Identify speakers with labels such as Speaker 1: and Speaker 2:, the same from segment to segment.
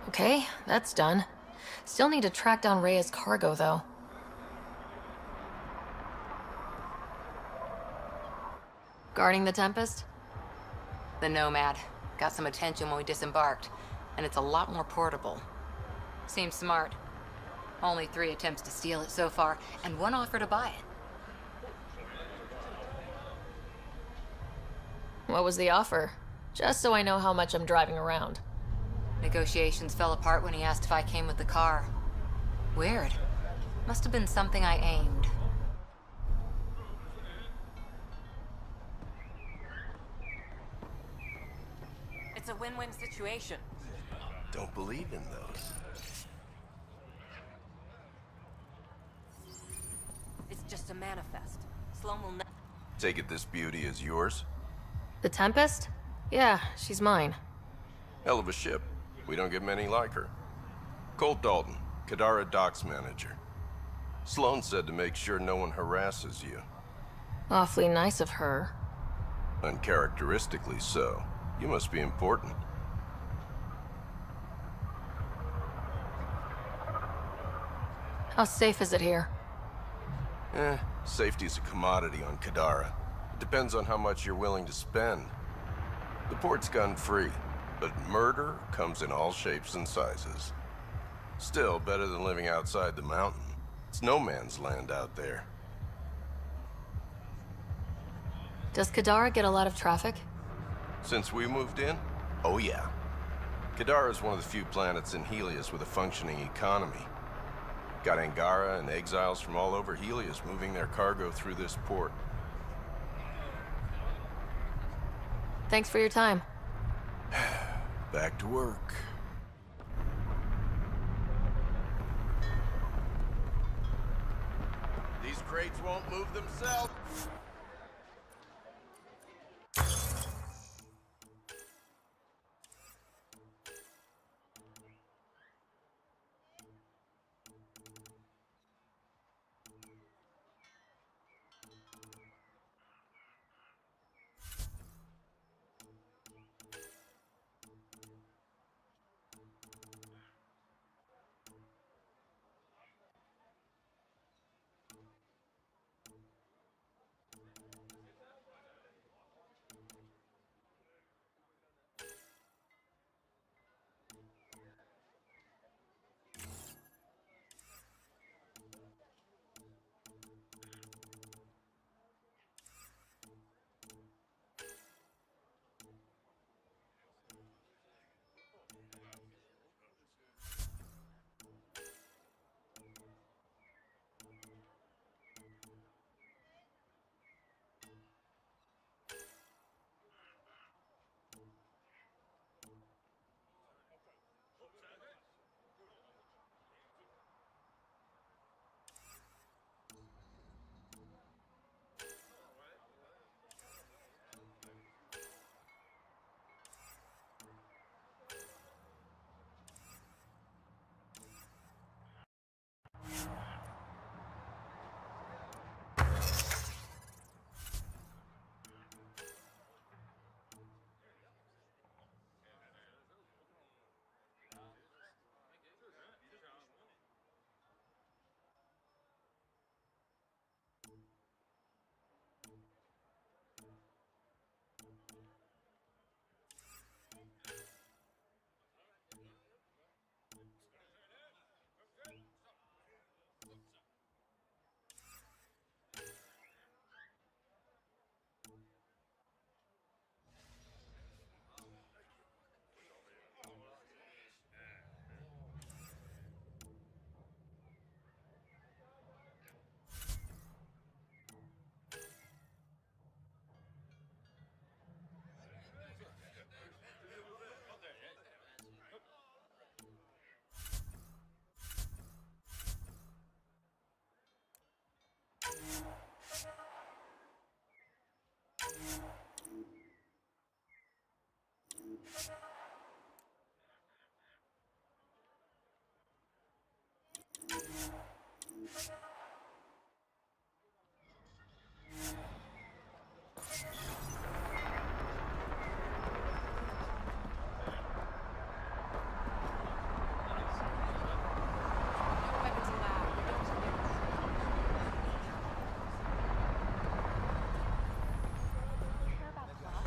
Speaker 1: Okay, that's done. Still need to track down Rhea's cargo, though. Guarding the Tempest?
Speaker 2: The Nomad. Got some attention when we disembarked, and it's a lot more portable. Seems smart. Only 3 attempts to steal it so far, and 1 offer to buy it.
Speaker 1: What was the offer? Just so I know how much I'm driving around.
Speaker 2: Negotiations fell apart when he asked if I came with the car. Weird. Must have been something I aimed. It's a win-win situation.
Speaker 3: Don't believe in those.
Speaker 2: It's just a manifest. Sloan will never...
Speaker 3: Take it this beauty is yours?
Speaker 1: The Tempest? Yeah, she's mine.
Speaker 3: Hell of a ship. We don't get many like her. Colt Dalton, Kadara Docks Manager. Sloan said to make sure no one harasses you.
Speaker 1: Awfully nice of her.
Speaker 3: Uncharacteristically so. You must be important.
Speaker 1: How safe is it here?
Speaker 3: Safety's a commodity on Kadara. It depends on how much you're willing to spend. The port's gun-free, but murder comes in all shapes and sizes. Still, better than living outside the mountain. It's no man's land out there.
Speaker 1: Does Kadara get a lot of traffic?
Speaker 3: Since we moved in? Oh yeah. Kadara is one of the few planets in Helios with a functioning economy. Got Angara and exiles from all over Helios moving their cargo through this port.
Speaker 1: Thanks for your time.
Speaker 3: Back to work. These crates won't move themselves.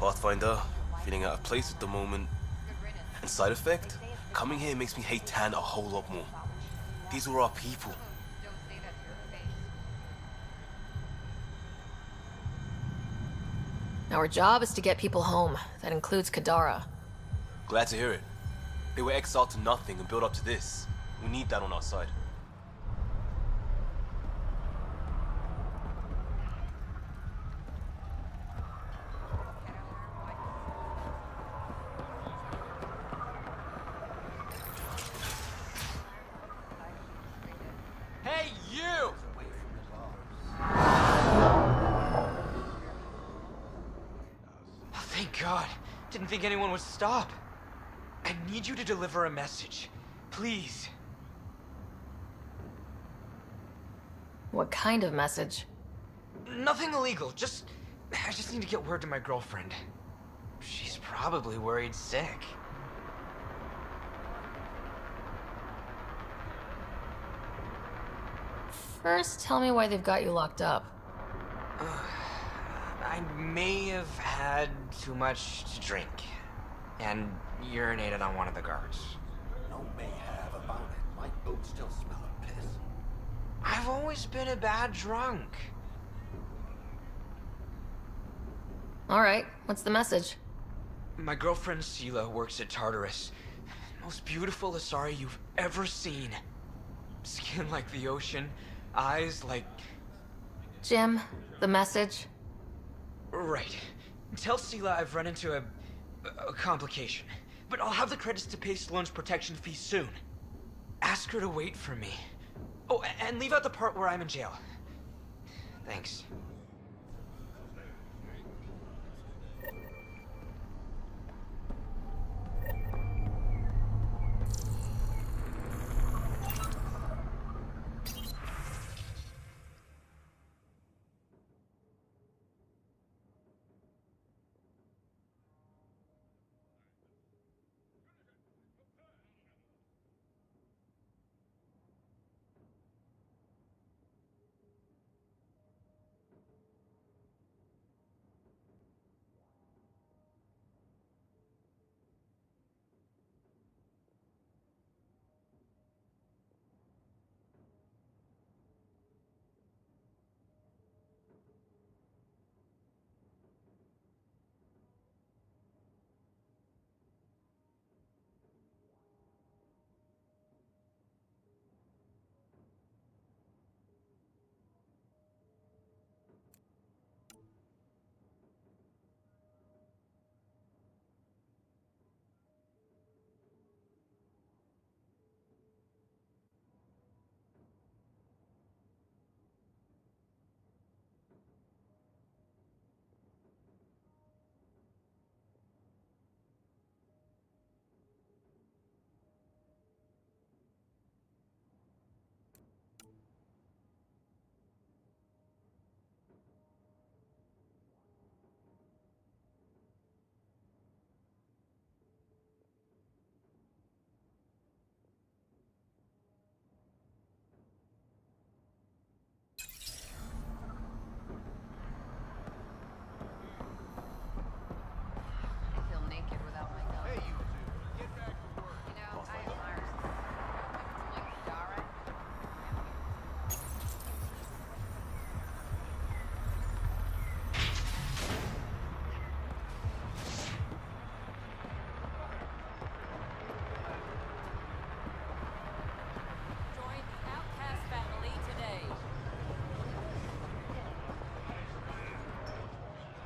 Speaker 4: Pathfinder, feeling out of place at the moment. And side effect, coming here makes me hate Tan a whole lot more. These were our people.
Speaker 1: Our job is to get people home. That includes Kadara.
Speaker 4: Glad to hear it. They were exiled to nothing and built up to this. We need that on our side.
Speaker 5: Hey, you! Oh, thank God. Didn't think anyone would stop. I need you to deliver a message. Please.
Speaker 1: What kind of message?
Speaker 5: Nothing illegal. I just need to get word to my girlfriend. She's probably worried sick.
Speaker 1: First, tell me why they've got you locked up.
Speaker 5: I may have had too much to drink. And urinated on one of the guards.
Speaker 6: No may have about it. My boots still smell of piss.
Speaker 5: I've always been a bad drunk.
Speaker 1: Alright, what's the message?
Speaker 5: My girlfriend Sela works at Tartarus. Most beautiful Asari you've ever seen. Skin like the ocean, eyes like...
Speaker 1: Jim, the message?
Speaker 5: Right. Tell Sela I've run into a complication. But I'll have the credits to pay Sloane's protection fee soon. Ask her to wait for me. Oh, and leave out the part where I'm in jail. Thanks.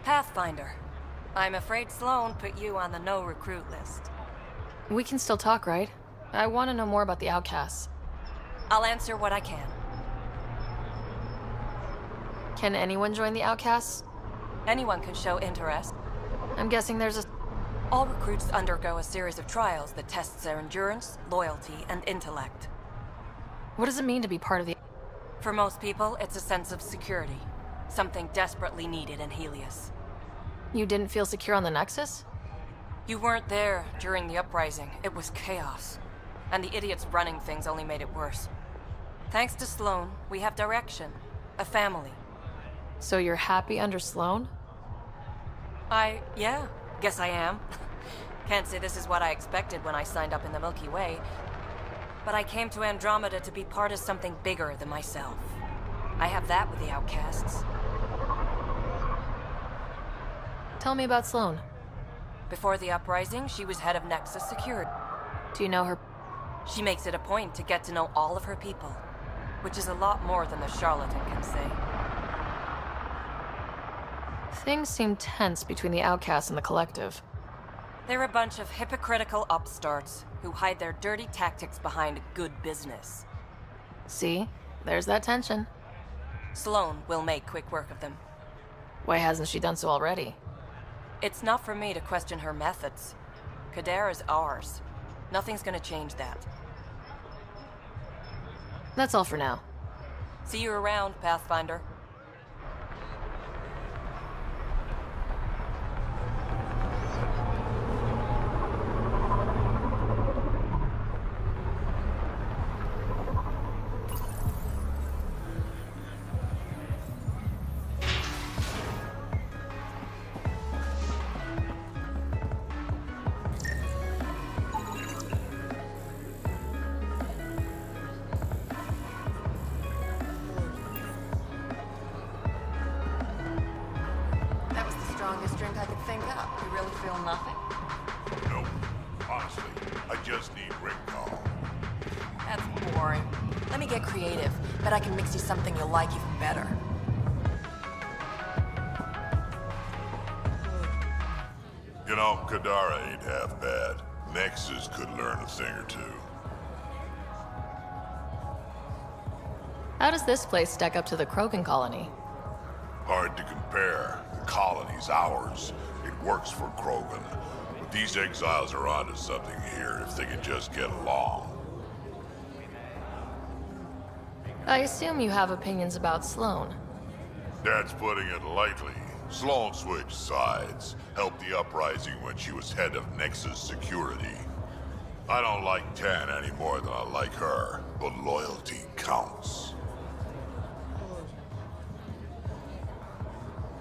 Speaker 7: Pathfinder. I'm afraid Sloane put you on the no-recruit list.
Speaker 1: We can still talk, right? I want to know more about the outcasts.
Speaker 7: I'll answer what I can.
Speaker 1: Can anyone join the outcasts?
Speaker 7: Anyone can show interest.
Speaker 1: I'm guessing there's a...
Speaker 7: All recruits undergo a series of trials that tests their endurance, loyalty, and intellect.
Speaker 1: What does it mean to be part of the...
Speaker 7: For most people, it's a sense of security. Something desperately needed in Helios.
Speaker 1: You didn't feel secure on the Nexus?
Speaker 7: You weren't there during the uprising. It was chaos. And the idiots running things only made it worse. Thanks to Sloane, we have direction. A family.
Speaker 1: So you're happy under Sloane?
Speaker 7: Yeah, guess I am. Can't say this is what I expected when I signed up in the Milky Way, but I came to Andromeda to be part of something bigger than myself. I have that with the outcasts.
Speaker 1: Tell me about Sloane.
Speaker 7: Before the uprising, she was head of Nexus Security.
Speaker 1: Do you know her?
Speaker 7: She makes it a point to get to know all of her people, which is a lot more than the charlatan can say.
Speaker 1: Things seem tense between the outcasts and the collective.
Speaker 7: They're a bunch of hypocritical upstarts who hide their dirty tactics behind good business.
Speaker 1: See? There's that tension.
Speaker 7: Sloane will make quick work of them.
Speaker 1: Why hasn't she done so already?
Speaker 7: It's not for me to question her methods. Kadara's ours. Nothing's gonna change that.
Speaker 1: That's all for now.
Speaker 7: See you around, Pathfinder.
Speaker 2: That was the strongest drink I could think up. You really feel nothing?
Speaker 6: No. Honestly, I just need recall.
Speaker 2: That's boring. Let me get creative. Bet I can mix you something you'll like even better.
Speaker 6: You know, Kadara ain't half bad. Nexus could learn a thing or two.
Speaker 1: How does this place stack up to the Krogan colony?
Speaker 6: Hard to compare. The colony's ours. It works for Krogan. But these exiles are onto something here if they can just get along.
Speaker 1: I assume you have opinions about Sloane.
Speaker 6: That's putting it lightly. Sloane switched sides, helped the uprising when she was head of Nexus Security. I don't like Tan any more than I like her, but loyalty counts.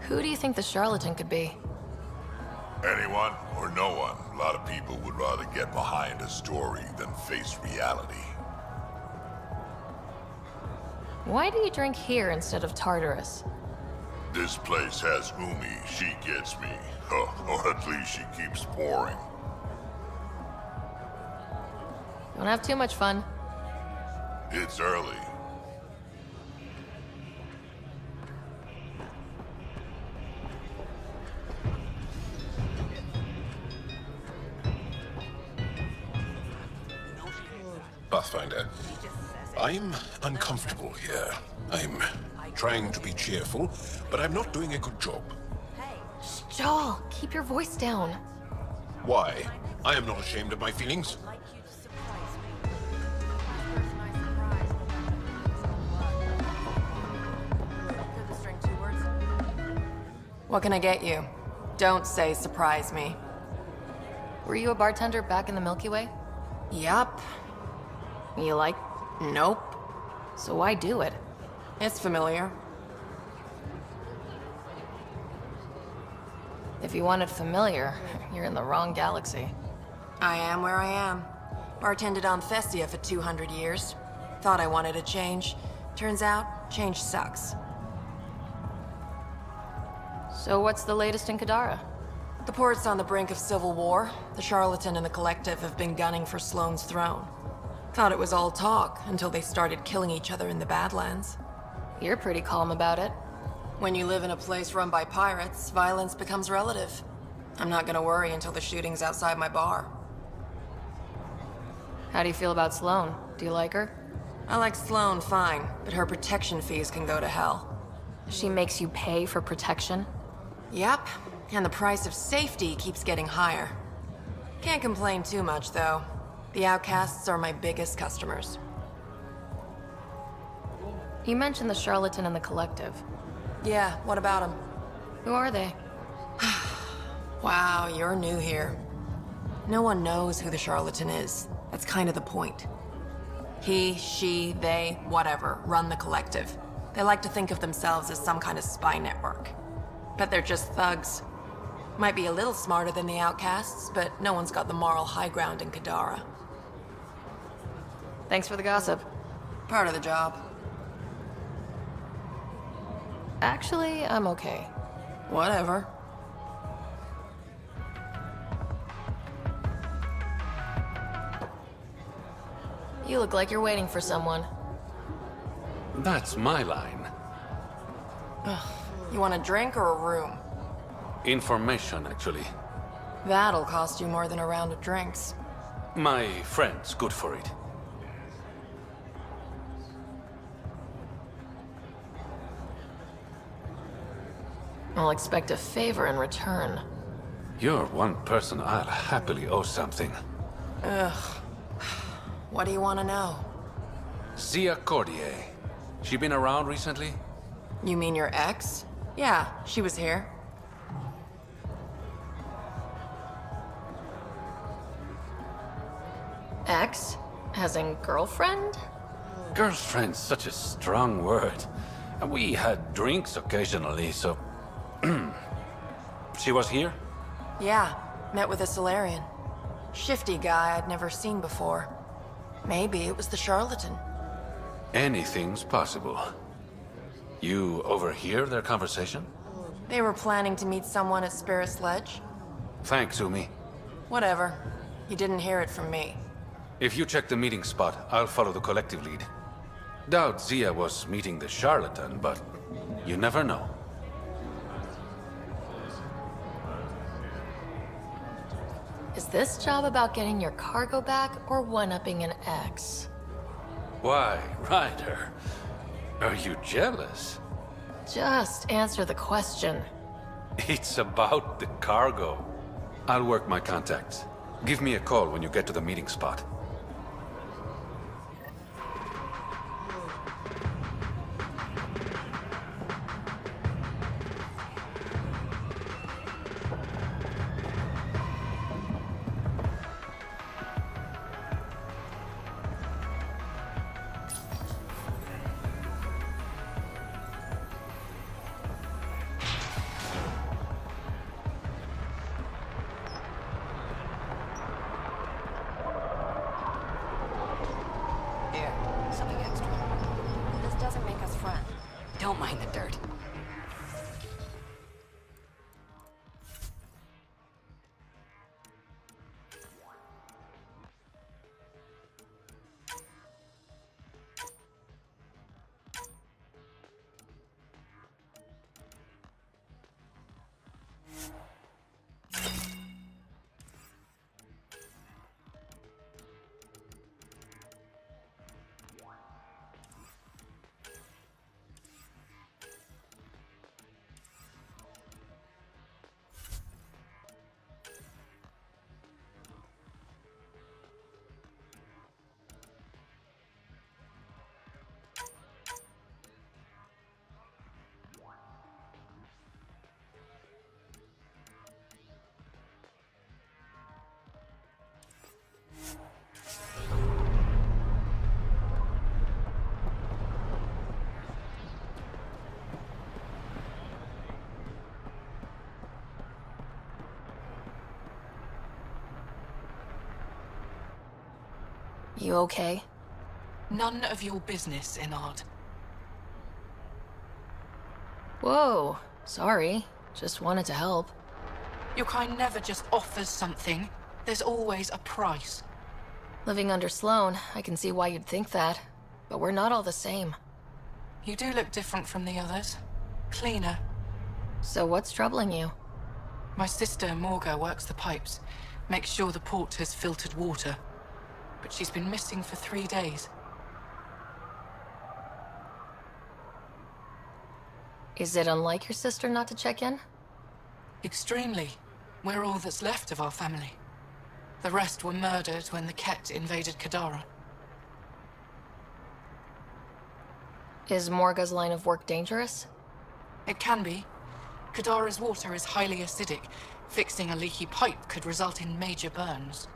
Speaker 1: Who do you think the charlatan could be?
Speaker 6: Anyone or no one, a lot of people would rather get behind a story than face reality.
Speaker 1: Why do you drink here instead of Tartarus?
Speaker 6: This place has Umi, she gets me. Or at least she keeps pouring.
Speaker 1: Don't have too much fun.
Speaker 6: It's early.
Speaker 8: Pathfinder, I'm uncomfortable here. I'm trying to be cheerful, but I'm not doing a good job.
Speaker 1: Jaw, keep your voice down.
Speaker 8: Why? I am not ashamed of my feelings.
Speaker 2: What can I get you? Don't say surprise me.
Speaker 1: Were you a bartender back in the Milky Way?
Speaker 2: Yup.
Speaker 1: You like?
Speaker 2: Nope.
Speaker 1: So why do it?
Speaker 2: It's familiar.
Speaker 1: If you want it familiar, you're in the wrong galaxy.
Speaker 2: I am where I am. Bartended on Thestia for 200 years. Thought I wanted a change. Turns out, change sucks.
Speaker 1: So what's the latest in Kadara?
Speaker 2: The port's on the brink of civil war. The charlatan and the collective have been gunning for Sloane's throne. Thought it was all talk until they started killing each other in the Badlands.
Speaker 1: You're pretty calm about it.
Speaker 2: When you live in a place run by pirates, violence becomes relative. I'm not gonna worry until the shooting's outside my bar.
Speaker 1: How do you feel about Sloane? Do you like her?
Speaker 2: I like Sloane fine, but her protection fees can go to hell.
Speaker 1: She makes you pay for protection?
Speaker 2: Yep, and the price of safety keeps getting higher. Can't complain too much, though. The outcasts are my biggest customers.
Speaker 1: You mentioned the charlatan and the collective.
Speaker 2: Yeah, what about them?
Speaker 1: Who are they?
Speaker 2: Wow, you're new here. No one knows who the charlatan is. That's kind of the point. He, she, they, whatever, run the collective. They like to think of themselves as some kind of spy network. But they're just thugs.
Speaker 1: Might be a little smarter than the outcasts, but no one's got the moral high ground in Kadara. Thanks for the gossip. Part of the job. Actually, I'm okay. Whatever. You look like you're waiting for someone.
Speaker 9: That's my line.
Speaker 1: You want a drink or a room?
Speaker 9: Information, actually.
Speaker 1: That'll cost you more than a round of drinks.
Speaker 9: My friend's good for it.
Speaker 1: I'll expect a favor in return.
Speaker 9: You're one person I'll happily owe something.
Speaker 1: What do you want to know?
Speaker 9: Zia Cordier. She been around recently?
Speaker 1: You mean your ex? Yeah, she was here. Ex? As in girlfriend?
Speaker 9: Girlfriend's such a strong word. And we had drinks occasionally, so... She was here?
Speaker 1: Yeah, met with a Solarian. Shifty guy I'd never seen before. Maybe it was the charlatan.
Speaker 9: Anything's possible. You overhear their conversation?
Speaker 1: They were planning to meet someone at Spirit's Ledge.
Speaker 9: Thanks, Umi.
Speaker 1: Whatever. You didn't hear it from me.
Speaker 9: If you check the meeting spot, I'll follow the collective lead. Doubt Zia was meeting the charlatan, but you never know.
Speaker 1: Is this job about getting your cargo back or one-upping an ex?
Speaker 9: Why, Ryder? Are you jealous?
Speaker 1: Just answer the question.
Speaker 9: It's about the cargo. I'll work my contacts. Give me a call when you get to the meeting spot.
Speaker 7: Something extra. This doesn't make us friends.
Speaker 2: Don't mind the dirt.
Speaker 1: You okay?
Speaker 10: None of your business, Enard.
Speaker 1: Whoa, sorry. Just wanted to help.
Speaker 10: Your kind never just offers something. There's always a price.
Speaker 1: Living under Sloan, I can see why you'd think that. But we're not all the same.
Speaker 10: You do look different from the others. Cleaner.
Speaker 1: So what's troubling you?
Speaker 10: My sister, Morga, works the pipes. Makes sure the port has filtered water. But she's been missing for 3 days.
Speaker 1: Is it unlike your sister not to check in?
Speaker 10: Extremely. We're all that's left of our family. The rest were murdered when the Ket invaded Kadara.
Speaker 1: Is Morga's line of work dangerous?
Speaker 10: It can be. Kadara's water is highly acidic. Fixing a leaky pipe could result in major burns.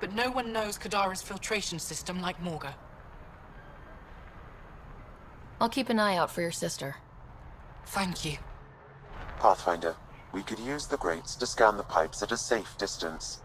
Speaker 10: But no one knows Kadara's filtration system like Morga.
Speaker 1: I'll keep an eye out for your sister.
Speaker 10: Thank you.
Speaker 11: Pathfinder, We could use the grates to scan the pipes at a safe distance.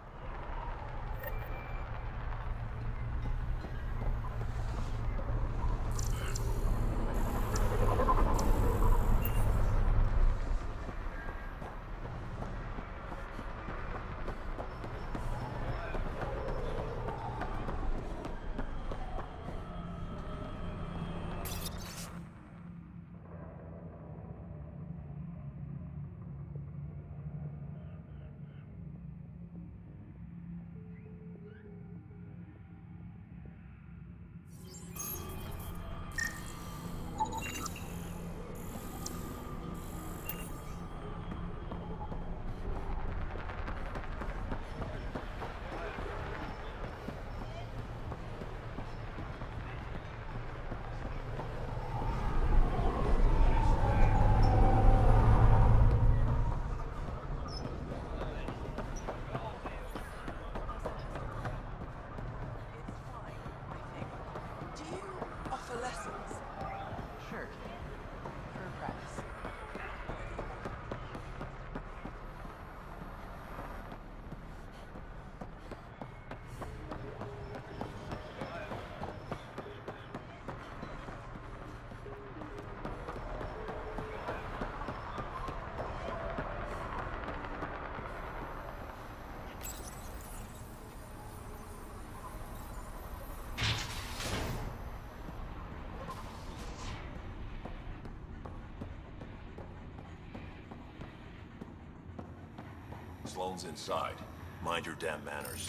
Speaker 12: Sloane's inside. Mind your damn manners.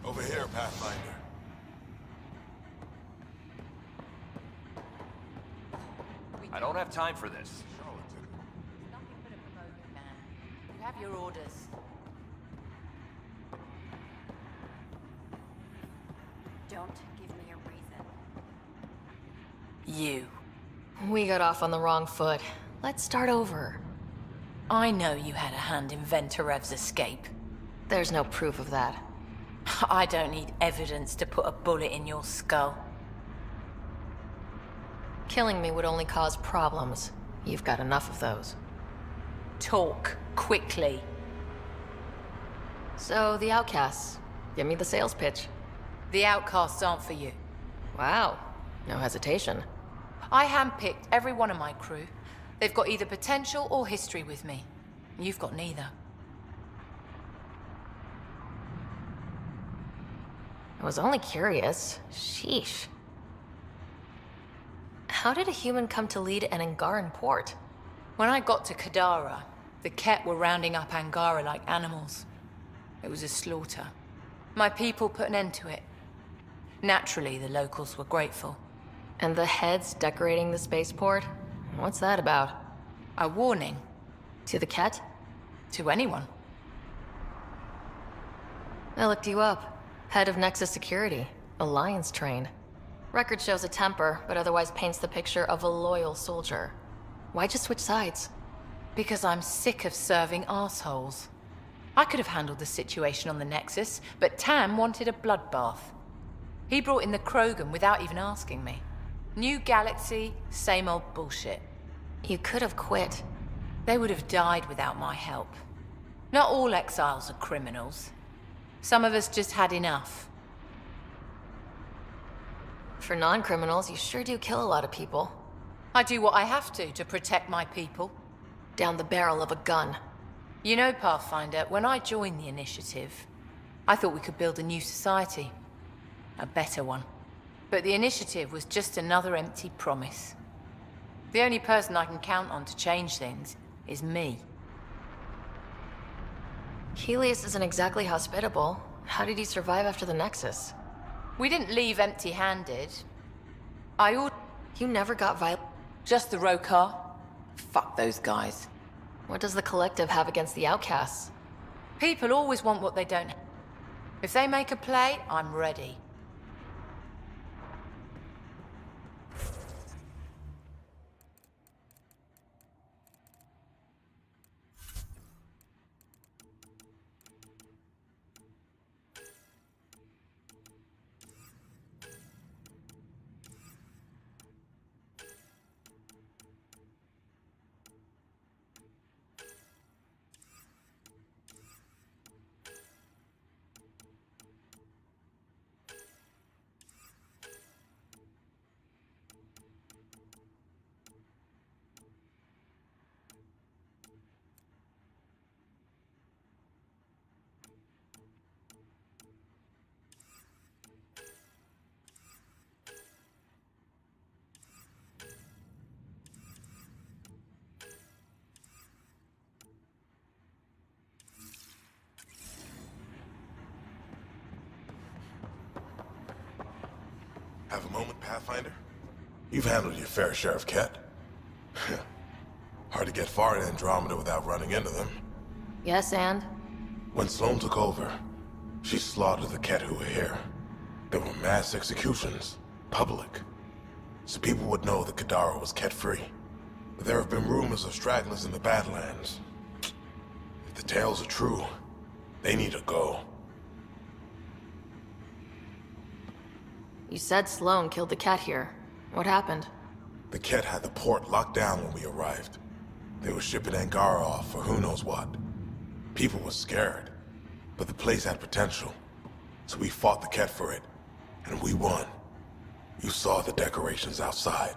Speaker 12: Over here, Pathfinder. I don't have time for this.
Speaker 2: Nothing but a promoting man. You have your orders.
Speaker 13: Don't give me a reason.
Speaker 1: You.
Speaker 14: We got off on the wrong foot. Let's start over.
Speaker 1: I know you had a hand in Venturev's escape.
Speaker 14: There's no proof of that.
Speaker 1: I don't need evidence to put a bullet in your skull.
Speaker 14: Killing me would only cause problems. You've got enough of those.
Speaker 1: Talk quickly.
Speaker 14: So, the outcasts. Give me the sales pitch.
Speaker 1: The outcasts aren't for you.
Speaker 14: Wow. No hesitation.
Speaker 1: I handpicked every one of my crew. They've got either potential or history with me. You've got neither.
Speaker 14: I was only curious. Sheesh. How did a human come to lead an Angaran port?
Speaker 1: When I got to Kadara, the Ket were rounding up Angara like animals. It was a slaughter. My people put an end to it. Naturally, the locals were grateful.
Speaker 14: And the heads decorating the spaceport? What's that about?
Speaker 1: A warning.
Speaker 14: To the Ket?
Speaker 1: To anyone.
Speaker 14: I looked you up. Head of Nexus Security. Alliance train. Record shows a temper, but otherwise paints the picture of a loyal soldier. Why'd you switch sides?
Speaker 1: Because I'm sick of serving assholes. I could have handled the situation on the Nexus, but Tam wanted a bloodbath. He brought in the Krogan without even asking me. New galaxy, same old bullshit.
Speaker 14: You could have quit.
Speaker 1: They would have died without my help. Not all exiles are criminals. Some of us just had enough.
Speaker 14: For non-criminals, you sure do kill a lot of people.
Speaker 1: I do what I have to protect my people.
Speaker 14: Down the barrel of a gun.
Speaker 1: You know, Pathfinder, when I joined the Initiative, I thought we could build a new society. A better one. But the Initiative was just another empty promise. The only person I can count on to change things is me.
Speaker 14: Helios isn't exactly hospitable. How did he survive after the Nexus?
Speaker 1: We didn't leave empty-handed.
Speaker 14: You never got violent.
Speaker 1: Just the Rokar. Fuck those guys.
Speaker 14: What does the Collective have against the outcasts?
Speaker 1: People always want what they don't have. If they make a play, I'm ready.
Speaker 15: Pathfinder? You've handled your fair share of Ket. Hard to get far in Andromeda without running into them.
Speaker 14: Yes, and?
Speaker 15: When Sloane took over, she slaughtered the Ket who were here. There were mass executions, public. So people would know that Kadara was Ket-free. But there have been rumors of stragglers in the Badlands. If the tales are true, they need to go.
Speaker 14: You said Sloane killed the cat here. What happened?
Speaker 15: The Ket had the port locked down when we arrived. They were shipping Angara off for who knows what. People were scared, but the place had potential. So we fought the Ket for it, and we won. You saw the decorations outside.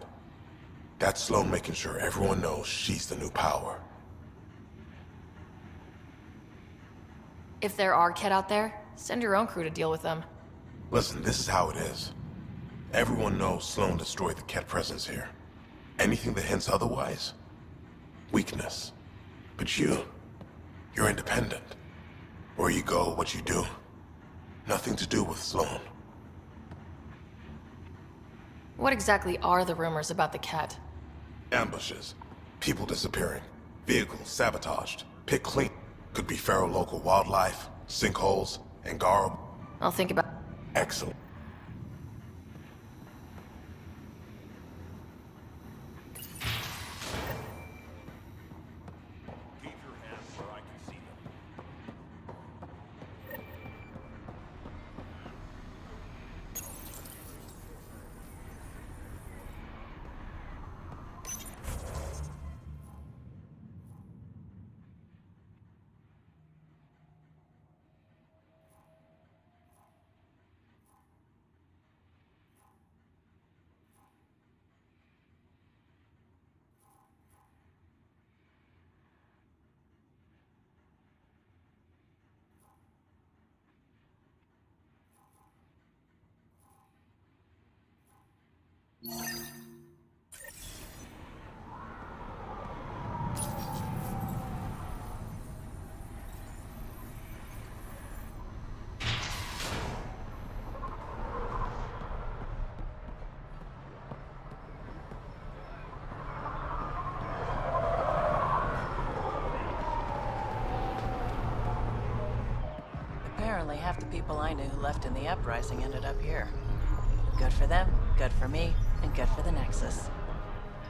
Speaker 15: That's Sloane making sure everyone knows she's the new power.
Speaker 14: If there are Ket out there, send your own crew to deal with them.
Speaker 15: Listen, this is how it is. Everyone knows Sloane destroyed the Ket presence here. Anything that hints otherwise, weakness. But you're independent. Where you go, what you do, nothing to do with Sloane.
Speaker 14: What exactly are the rumors about the cat?
Speaker 15: Ambushes, people disappearing, vehicles sabotaged, pick clean. Could be feral local wildlife, sinkholes, Angara.
Speaker 14: I'll think about...
Speaker 15: Excellent.
Speaker 16: Apparently half the people I knew who left in the uprising ended up here. Good for them, good for me, and good for the Nexus.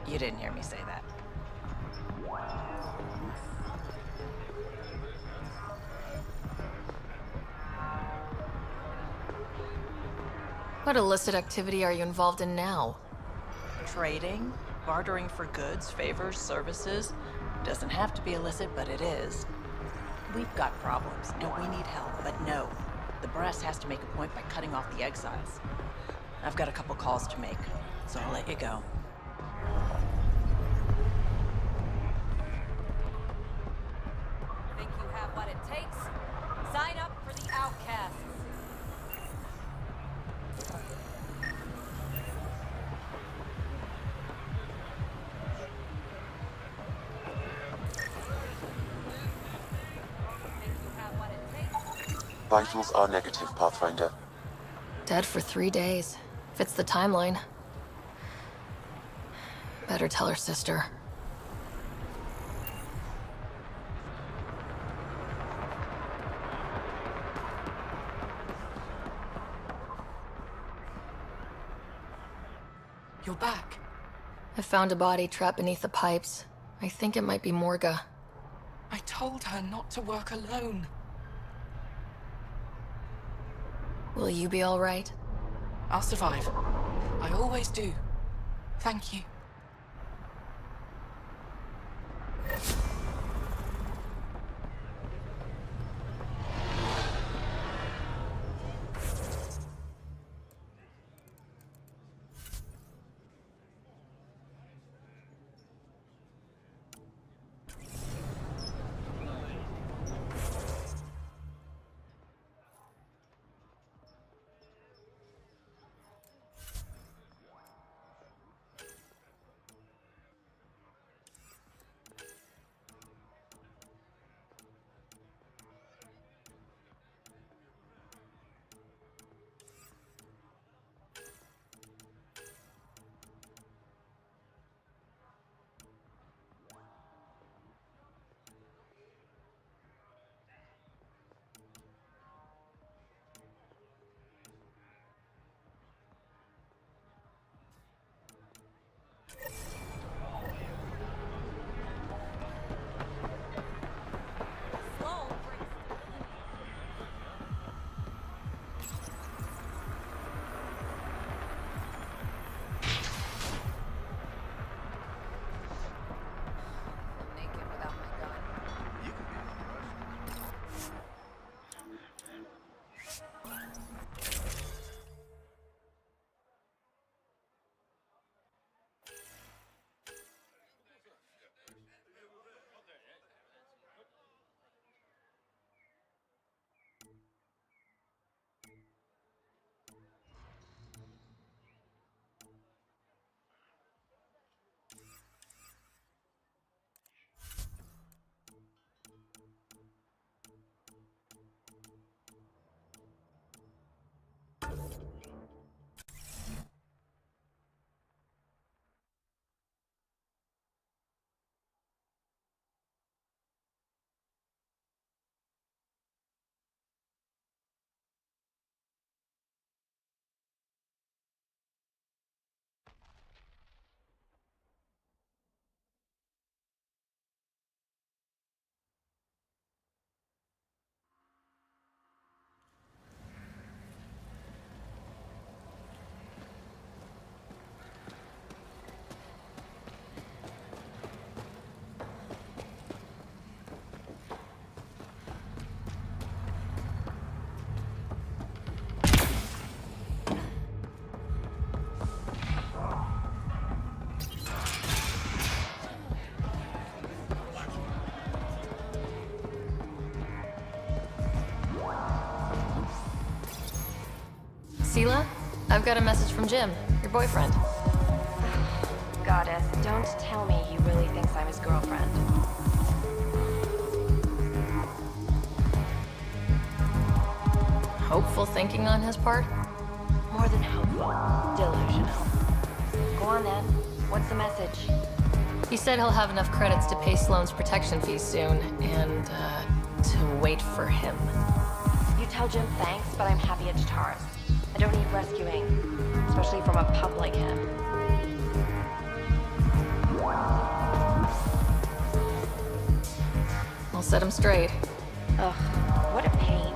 Speaker 16: You didn't hear me say that.
Speaker 14: What illicit activity are you involved in now?
Speaker 16: Trading, bartering for goods, favors, services. Doesn't have to be illicit, but it is. We've got problems, and we need help, but no. The brass has to make a point by cutting off the exiles. I've got a couple calls to make, so I'll let you go.
Speaker 7: Think you have what it takes? Sign up for the Outcasts.
Speaker 11: Vitals are negative, Pathfinder.
Speaker 14: Dead for 3 days. Fits the timeline. Better tell her sister.
Speaker 10: You're back.
Speaker 14: I found a body trapped beneath the pipes. I think it might be Morga.
Speaker 10: I told her not to work alone.
Speaker 14: Will you be all right?
Speaker 10: I'll survive. I always do. Thank you.
Speaker 14: Sela, I've got a message from Jim, your boyfriend.
Speaker 13: Goddess, don't tell me he really thinks I'm his girlfriend.
Speaker 14: Hopeful thinking on his part?
Speaker 13: More than hopeful. Delusional. Go on then. What's the message?
Speaker 14: He said he'll have enough credits to pay Sloane's protection fees soon, and, to wait for him.
Speaker 13: You tell Jim thanks, but I'm happy at Tartarus. I don't need rescuing, especially from a pup like him.
Speaker 14: I'll set him straight.
Speaker 13: Ugh, what a pain.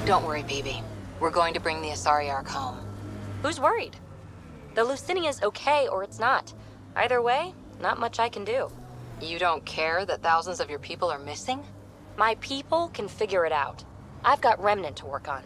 Speaker 2: Don't worry, BB. We're going to bring the Asari Ark home.
Speaker 13: Who's worried? The Lucinia's okay or it's not. Either way, not much I can do.
Speaker 2: You don't care that thousands of your people are missing?
Speaker 13: My people can figure it out. I've got Remnant to work on.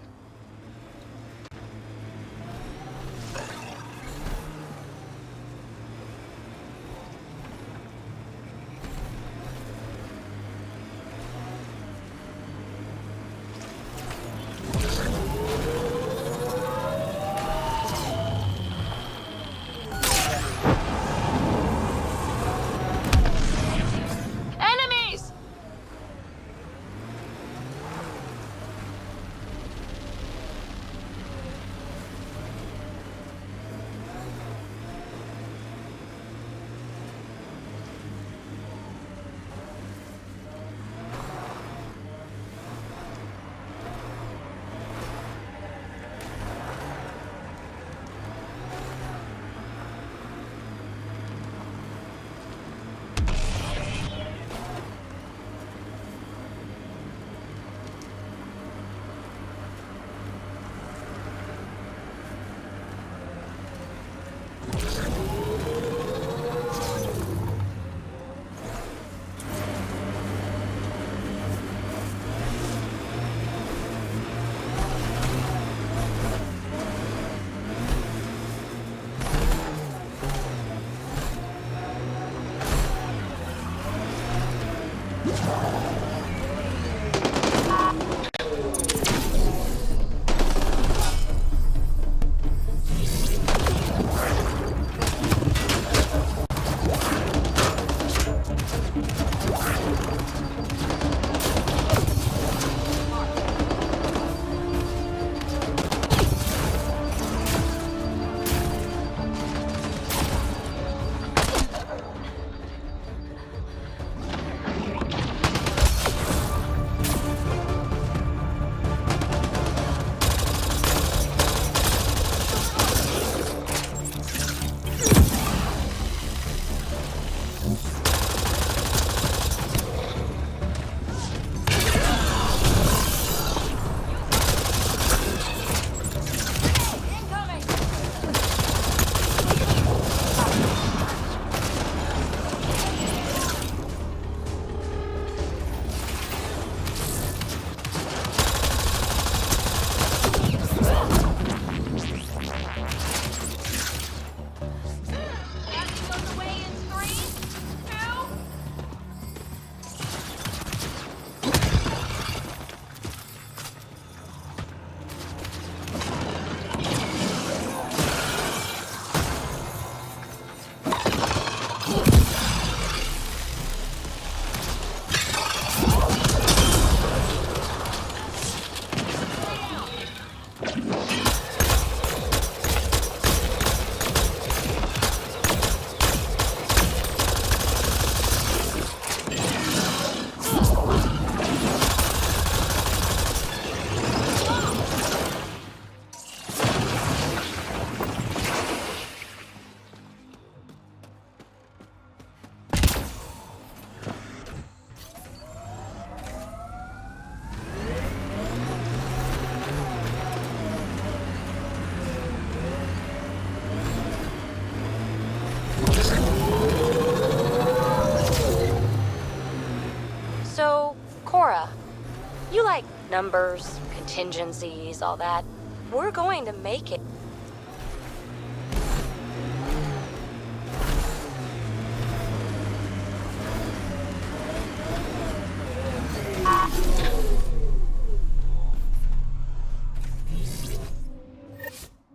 Speaker 13: You like numbers, contingencies, all that. We're going to make it.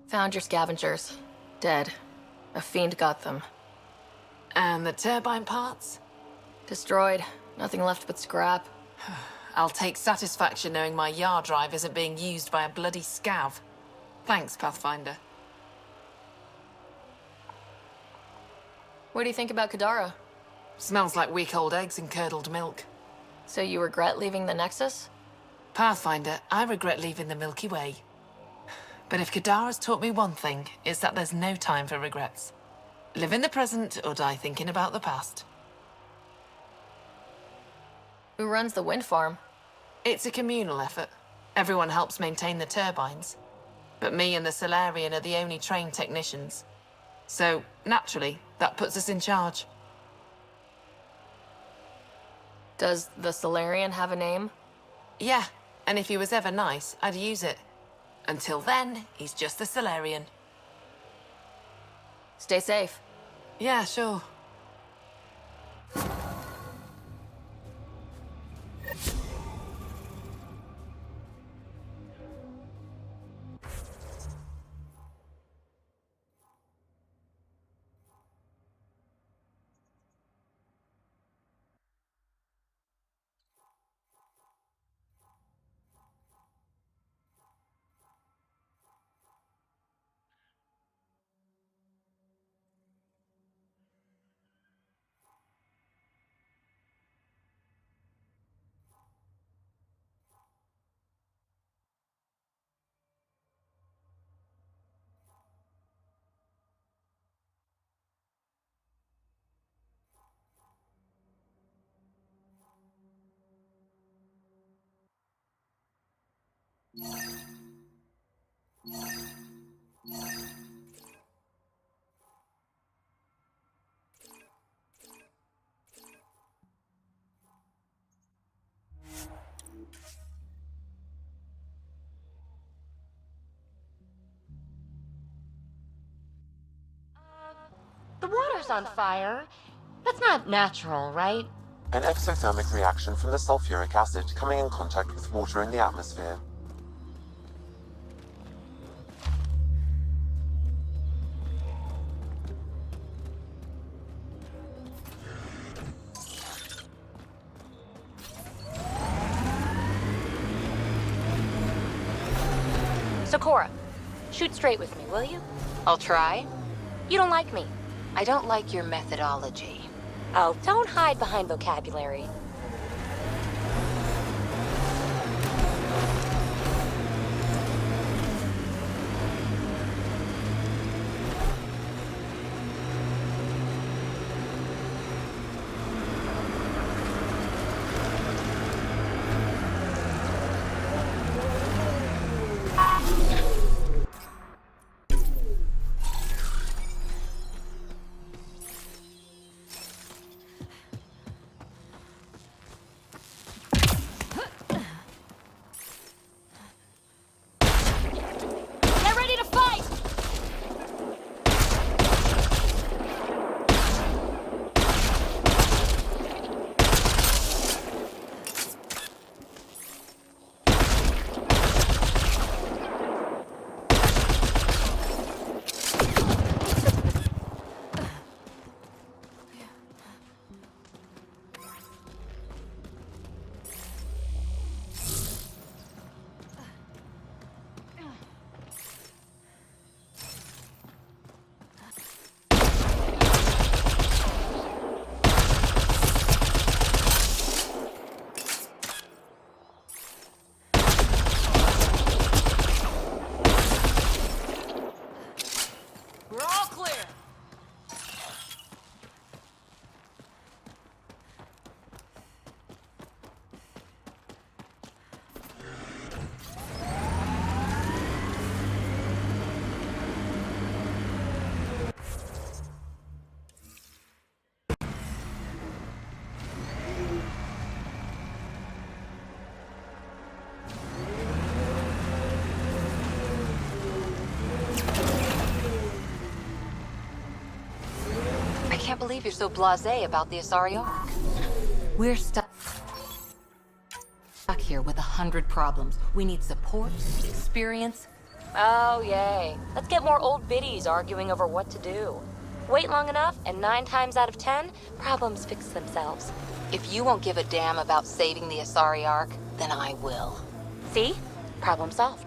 Speaker 14: Found your scavengers. Dead. A fiend got them.
Speaker 10: And the turbine parts?
Speaker 14: Destroyed. Nothing left but scrap.
Speaker 10: I'll take satisfaction knowing my yard drive isn't being used by a bloody scav. Thanks, Pathfinder.
Speaker 14: What do you think about Kadara?
Speaker 10: Smells like week old eggs and curdled milk.
Speaker 14: So you regret leaving the Nexus?
Speaker 10: Pathfinder, I regret leaving the Milky Way. But if Kadara's taught me one thing, it's that there's no time for regrets. Live in the present or die thinking about the past.
Speaker 14: Who runs the wind farm?
Speaker 10: It's a communal effort. Everyone helps maintain the turbines. But me and the Solarian are the only trained technicians. So, naturally, that puts us in charge.
Speaker 14: Does the Solarian have a name?
Speaker 10: Yeah, and if he was ever nice, I'd use it. Until then, he's just the Solarian.
Speaker 14: Stay safe.
Speaker 10: Yeah, sure.
Speaker 13: The water's on fire. That's not natural, right?
Speaker 11: An exothermic reaction from the sulfuric acid coming in contact with water in the atmosphere.
Speaker 13: So, Cora, shoot straight with me, will you?
Speaker 2: I'll try.
Speaker 13: You don't like me.
Speaker 2: I don't like your methodology.
Speaker 13: Oh, don't hide behind vocabulary.
Speaker 2: believe you're so blasé about the Asari Ark. We're stuck here with 100 problems. We need support, experience.
Speaker 14: Oh, yay. Let's get more old biddies arguing over what to do. Wait long enough, and 9 times out of 10, problems fix themselves.
Speaker 2: If you won't give a damn about saving the Asari Ark, then I will.
Speaker 14: See? Problem solved.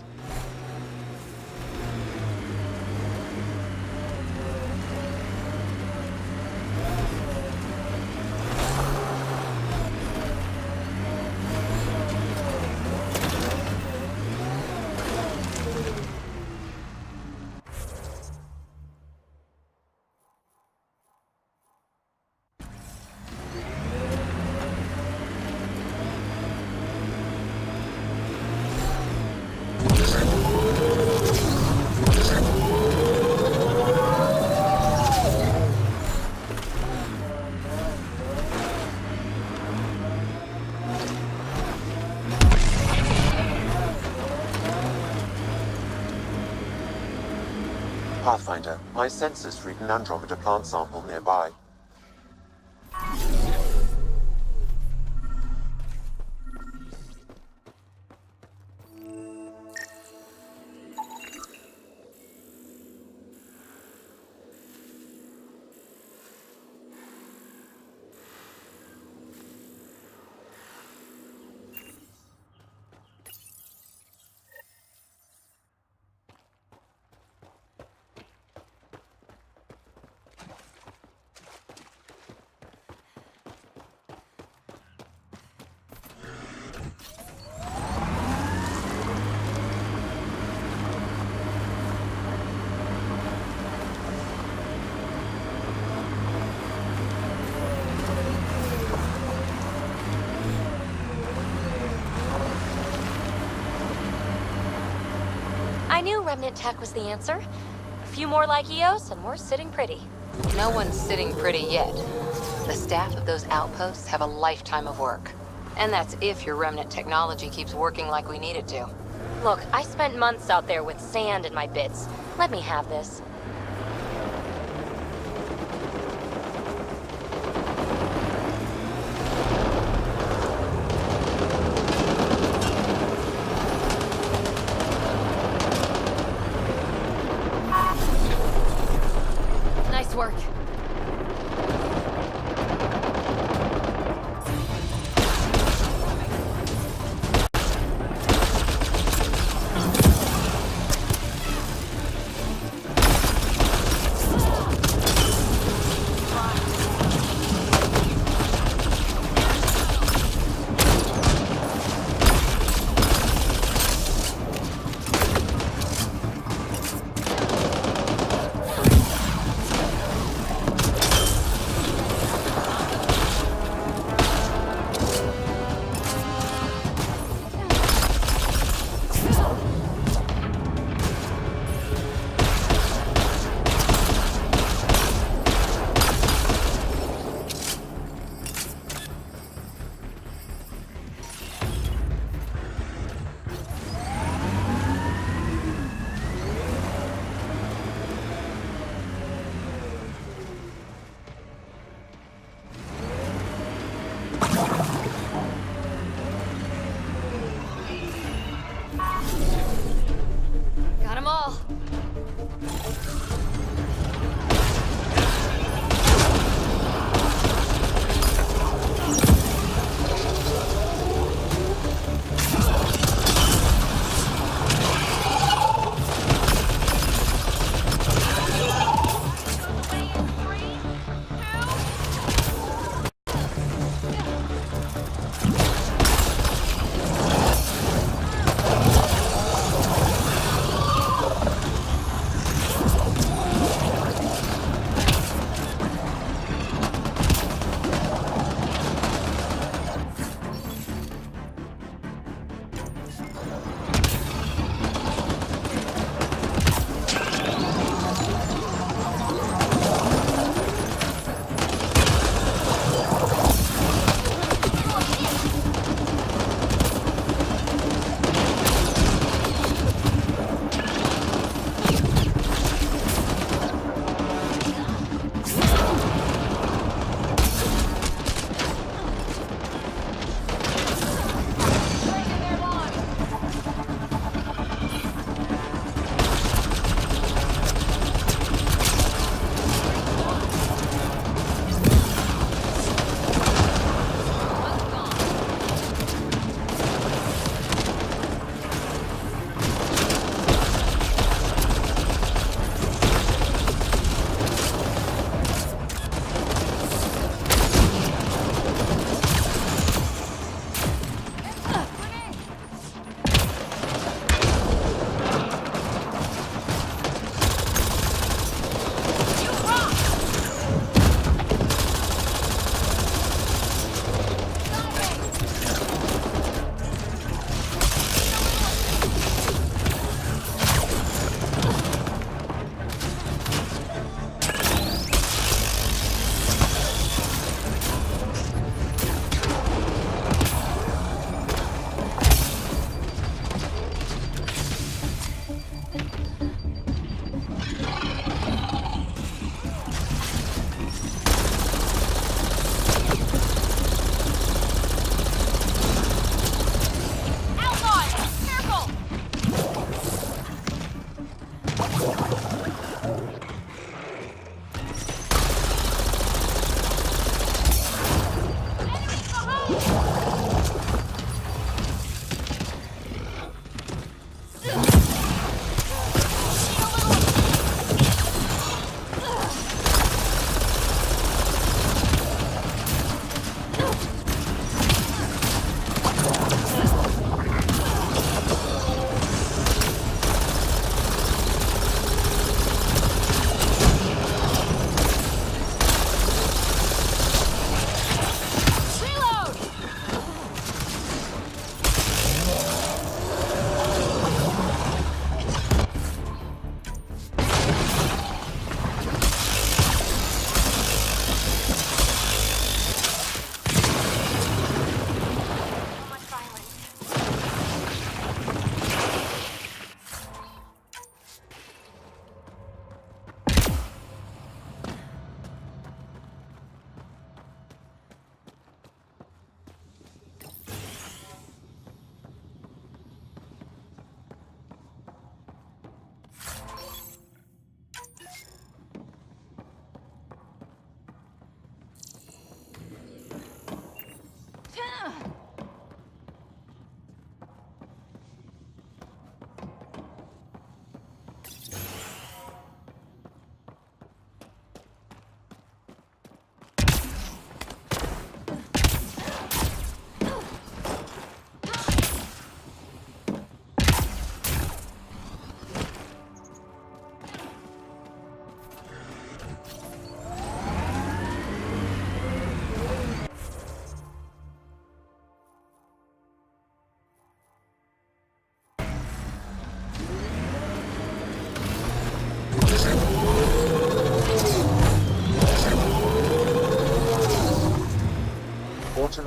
Speaker 11: Pathfinder, my sensors read an Andromeda plant sample nearby.
Speaker 14: I knew Remnant Tech was the answer. A few more like EOS, and we're sitting pretty.
Speaker 2: No one's sitting pretty yet. The staff of those outposts have a lifetime of work. And that's if your remnant technology keeps working like we need it to.
Speaker 14: Look, I spent months out there with sand in my bits. Let me have this. Nice work.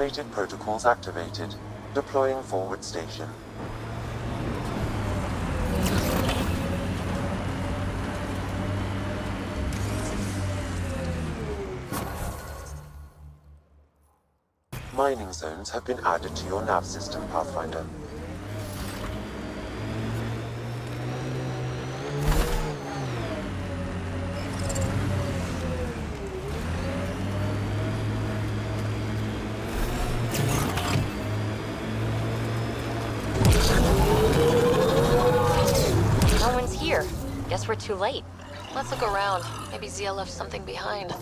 Speaker 11: Automated protocols activated. Deploying forward station. Mining zones have been added to your nav system, Pathfinder.
Speaker 14: No one's here. Guess we're too late. Let's look around. Maybe Zia left something behind.
Speaker 13: So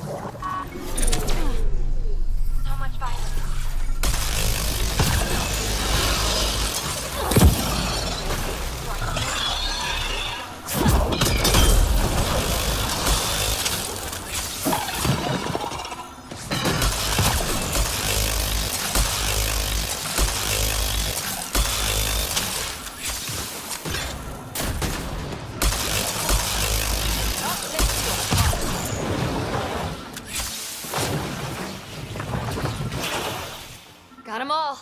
Speaker 13: much violence.
Speaker 14: Got 'em all.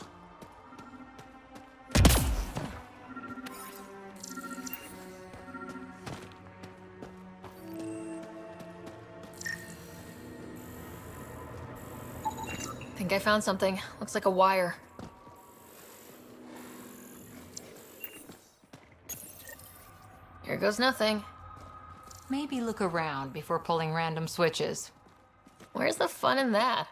Speaker 14: Think I found something. Looks like a wire. Here goes nothing.
Speaker 2: Maybe look around before pulling random switches.
Speaker 14: Where's the fun in that?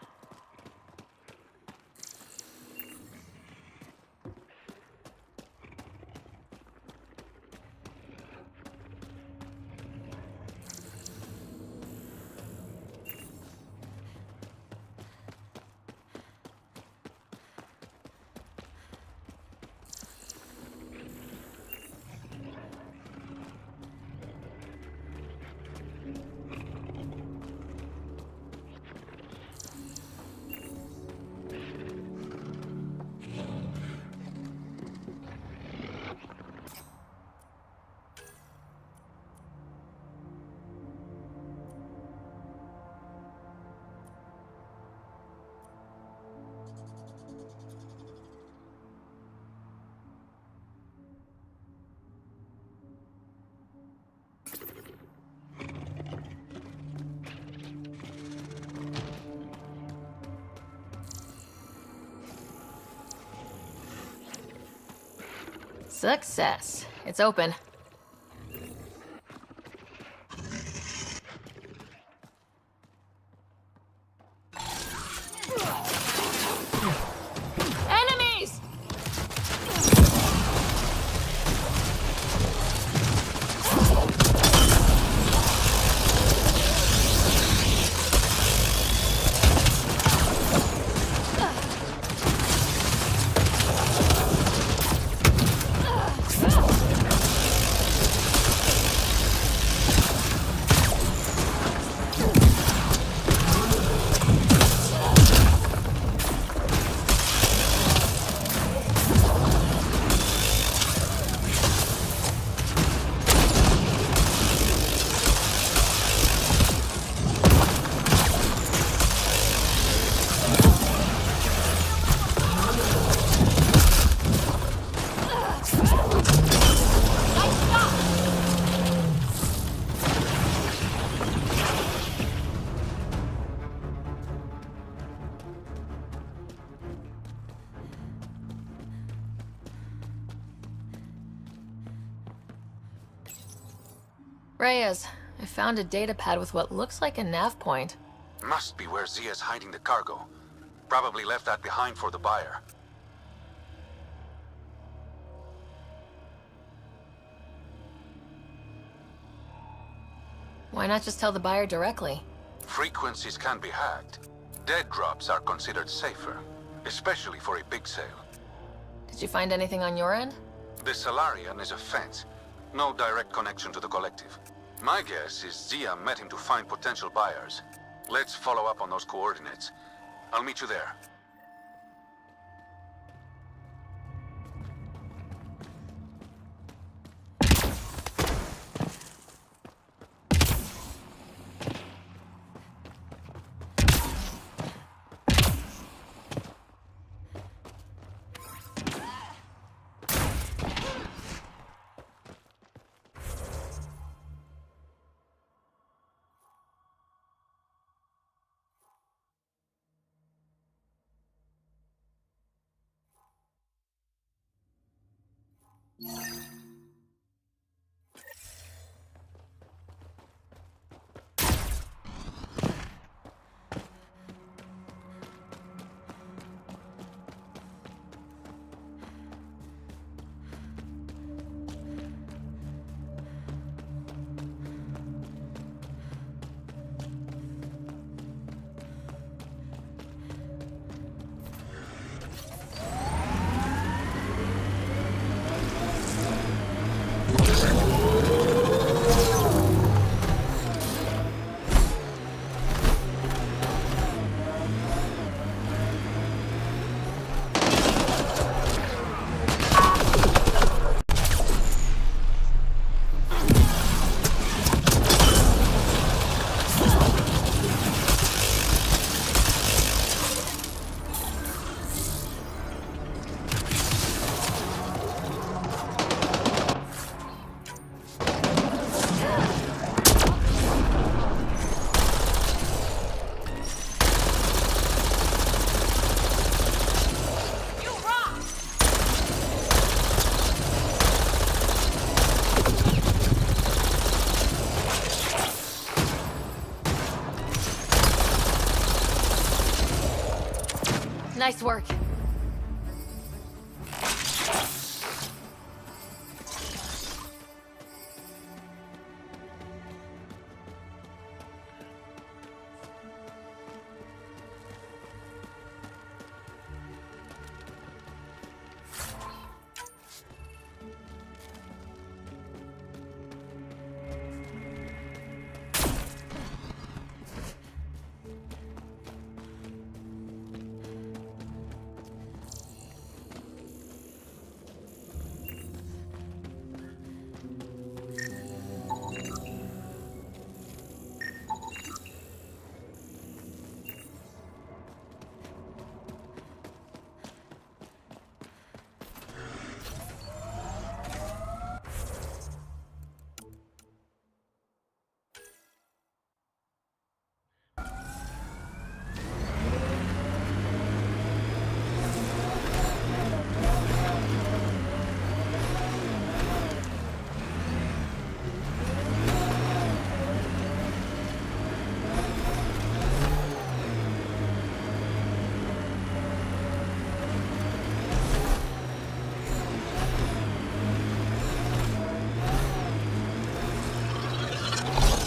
Speaker 14: Success. It's open. Enemies! Reyes, I found a data pad with what looks like a nav point.
Speaker 9: Must be where Zia's hiding the cargo. Probably left that behind for the buyer.
Speaker 14: Why not just tell the buyer directly?
Speaker 9: Frequencies can be hacked. Dead drops are considered safer, especially for a big sale.
Speaker 14: Did you find anything on your end?
Speaker 9: The Salarian is a fence. No direct connection to the collective. My guess is Zia met him to find potential buyers. Let's follow up on those coordinates. I'll meet you there.
Speaker 14: Nice work.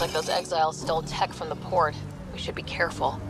Speaker 14: Looks like those exiles stole tech from the port. We should be careful.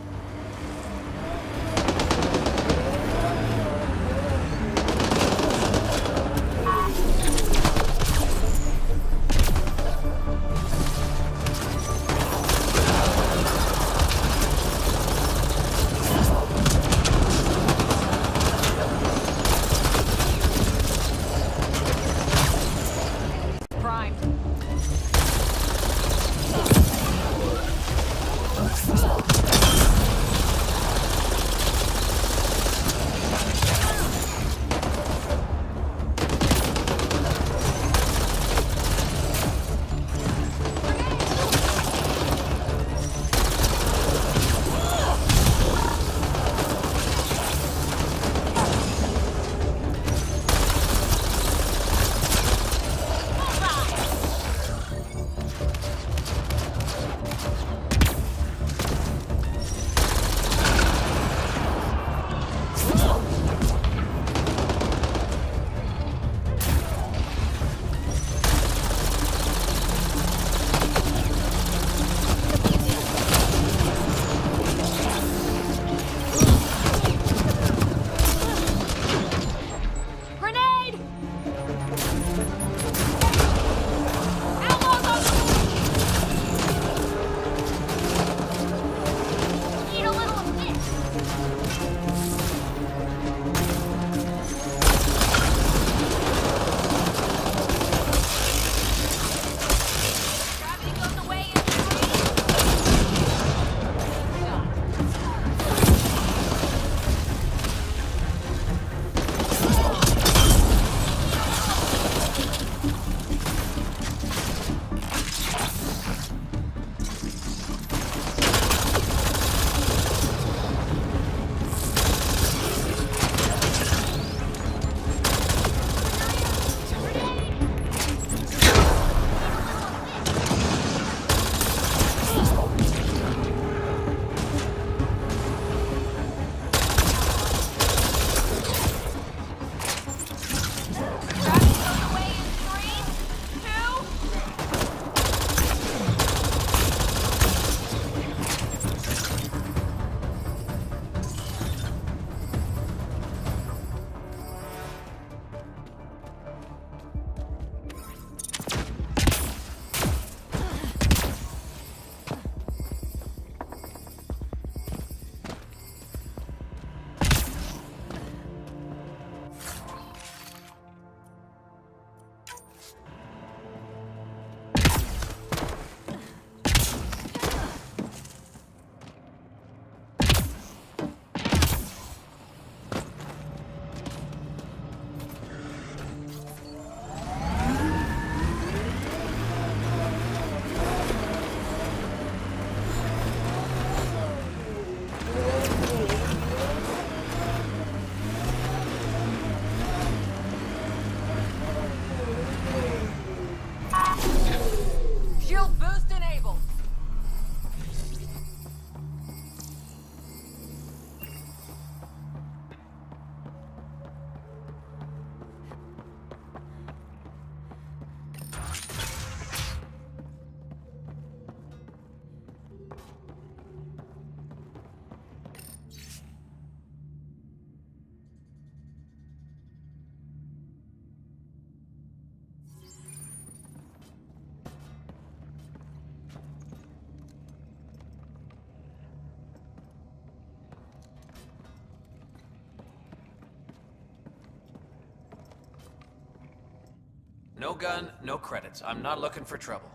Speaker 17: No gun, no credits. I'm not looking for trouble.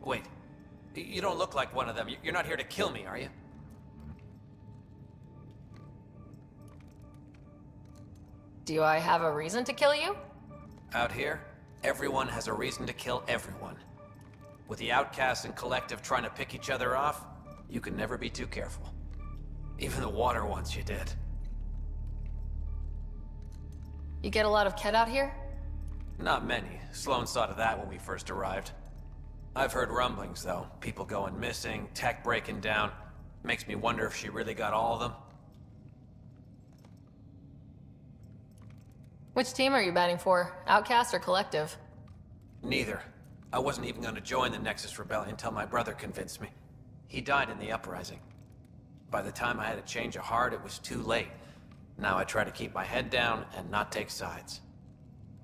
Speaker 17: Wait, you don't look like one of them. You're not here to kill me, are you?
Speaker 14: Do I have a reason to kill you?
Speaker 17: Out here, everyone has a reason to kill everyone. With the outcasts and collective trying to pick each other off, you can never be too careful. Even the water ones you did.
Speaker 14: You get a lot of Kett out here?
Speaker 17: Not many. Sloan saw to that when we first arrived. I've heard rumblings, though. People going missing, tech breaking down. Makes me wonder if she really got all of them.
Speaker 14: Which team are you batting for? Outcast or Collective?
Speaker 17: Neither. I wasn't even going to join the Nexus Rebellion until my brother convinced me. He died in the uprising. By the time I had a change of heart, it was too late. Now I try to keep my head down and not take sides.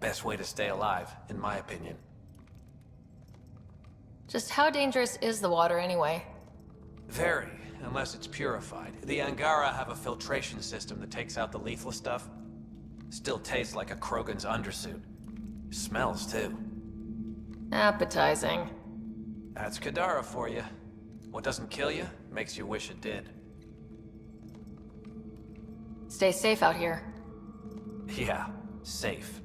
Speaker 17: Best way to stay alive, in my opinion.
Speaker 14: Just how dangerous is the water anyway?
Speaker 17: Very, unless it's purified. The Angara have a filtration system that takes out the lethal stuff. Still tastes like a Krogan's undersuit. Smells too.
Speaker 14: Appetizing.
Speaker 17: That's Kadara for you. What doesn't kill you, makes you wish it did.
Speaker 14: Stay safe out here.
Speaker 17: Yeah, safe.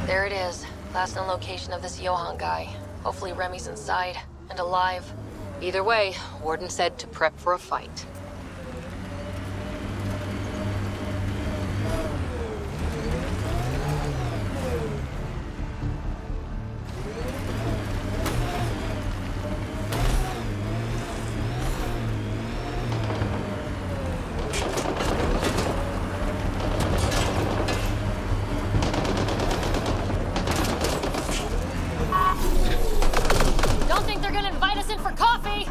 Speaker 14: There it is. Last known location of this Johann guy. Hopefully Remy's inside and alive.
Speaker 2: Either way, Warden said to prep for a fight.
Speaker 14: Don't think they're gonna invite us in for coffee!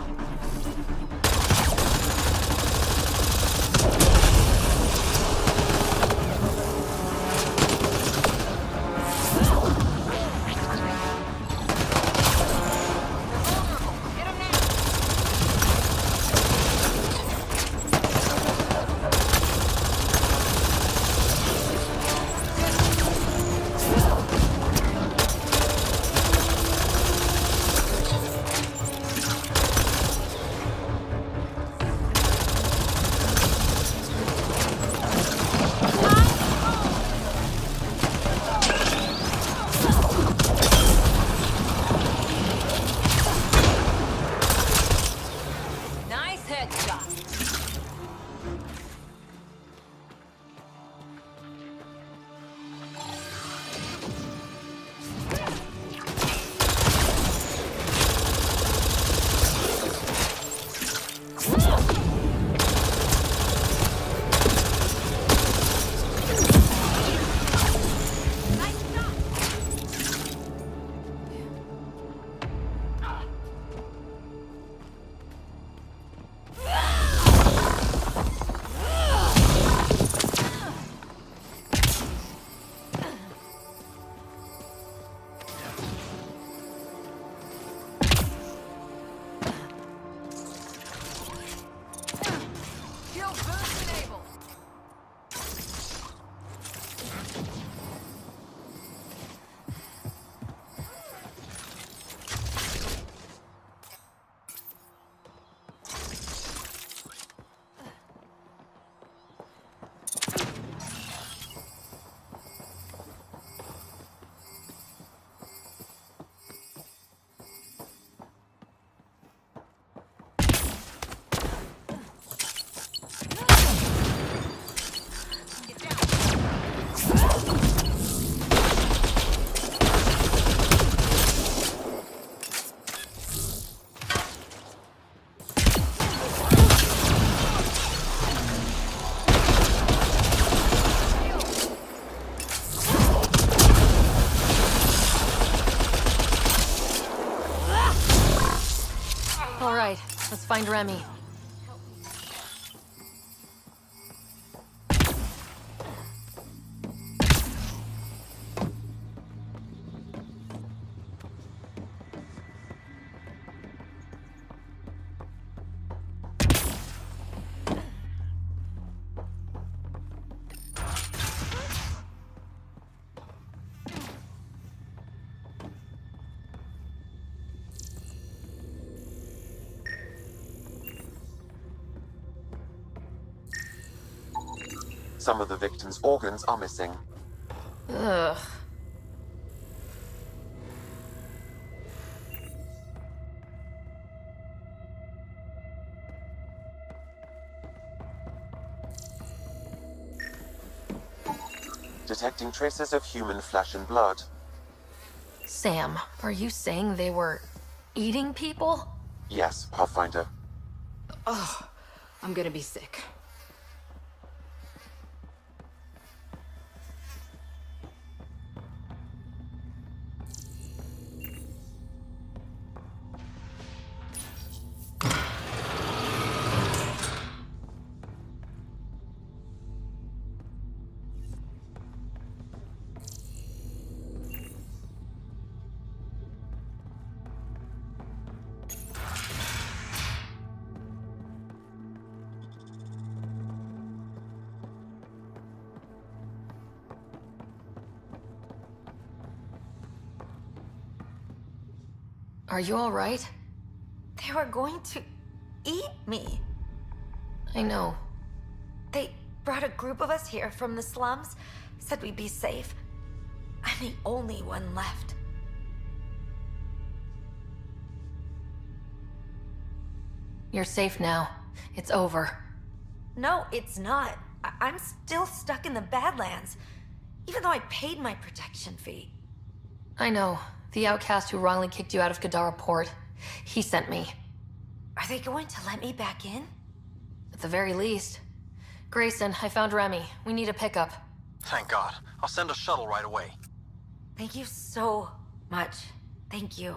Speaker 14: find Remy.
Speaker 11: Some of the victim's organs are missing.
Speaker 14: Ugh.
Speaker 11: Detecting traces of human flesh and blood.
Speaker 14: Sam, are you saying they were eating people?
Speaker 11: Yes, Pathfinder.
Speaker 2: Ugh, I'm gonna be sick.
Speaker 14: Are you all right?
Speaker 13: They were going to eat me.
Speaker 14: I know.
Speaker 13: They brought a group of us here from the slums, said we'd be safe. I'm the only one left.
Speaker 14: You're safe now. It's over.
Speaker 13: No, it's not. I'm still stuck in the Badlands, even though I paid my protection fee.
Speaker 14: I know. The outcast who wrongly kicked you out of Kadara Port. He sent me.
Speaker 13: Are they going to let me back in?
Speaker 14: At the very least. Grayson, I found Remy. We need a pickup.
Speaker 18: Thank God. I'll send a shuttle right away.
Speaker 13: Thank you so much. Thank you.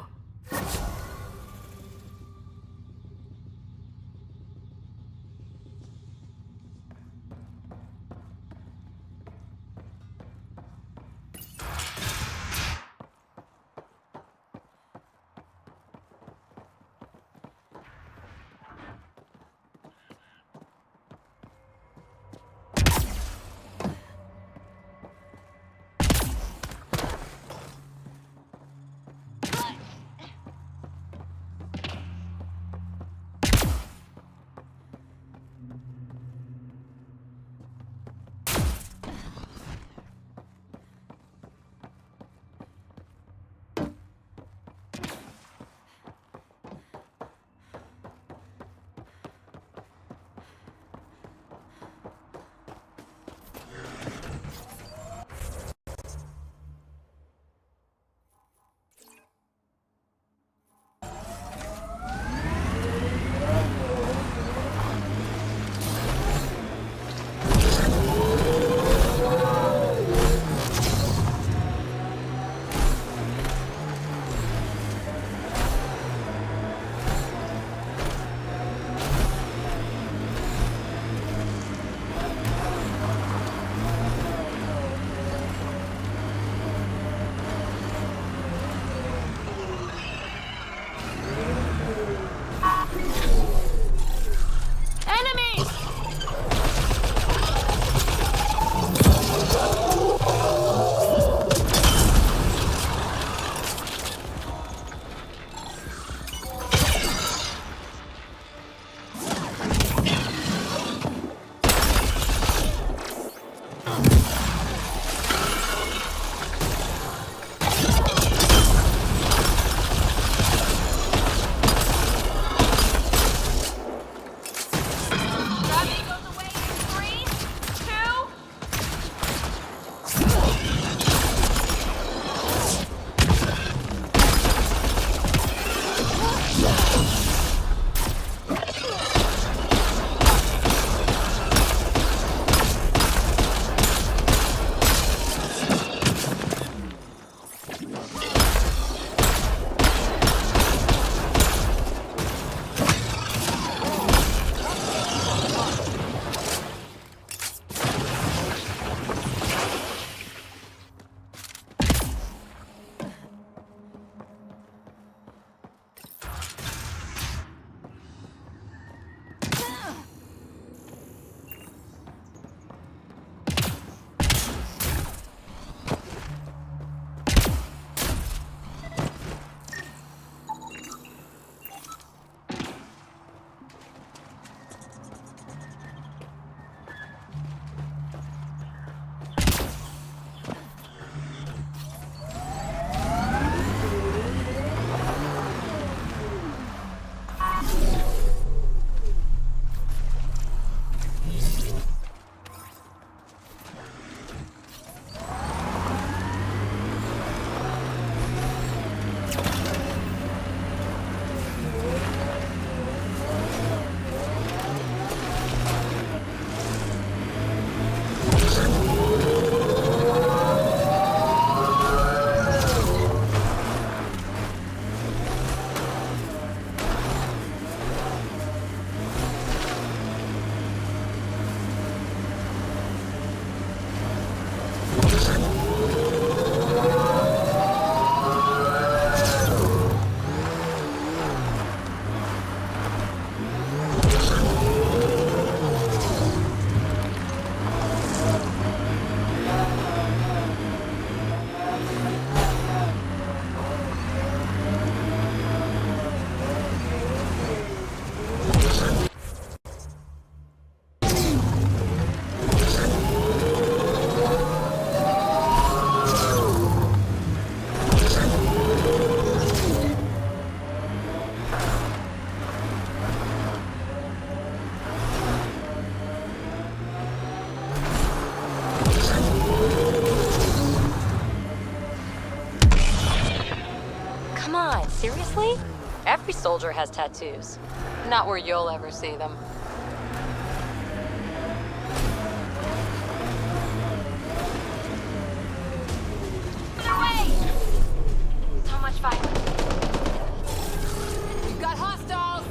Speaker 2: Come on, seriously? Every soldier has tattoos. Not where you'll ever see them.
Speaker 13: Other way! So much violence.
Speaker 2: We've got hostiles!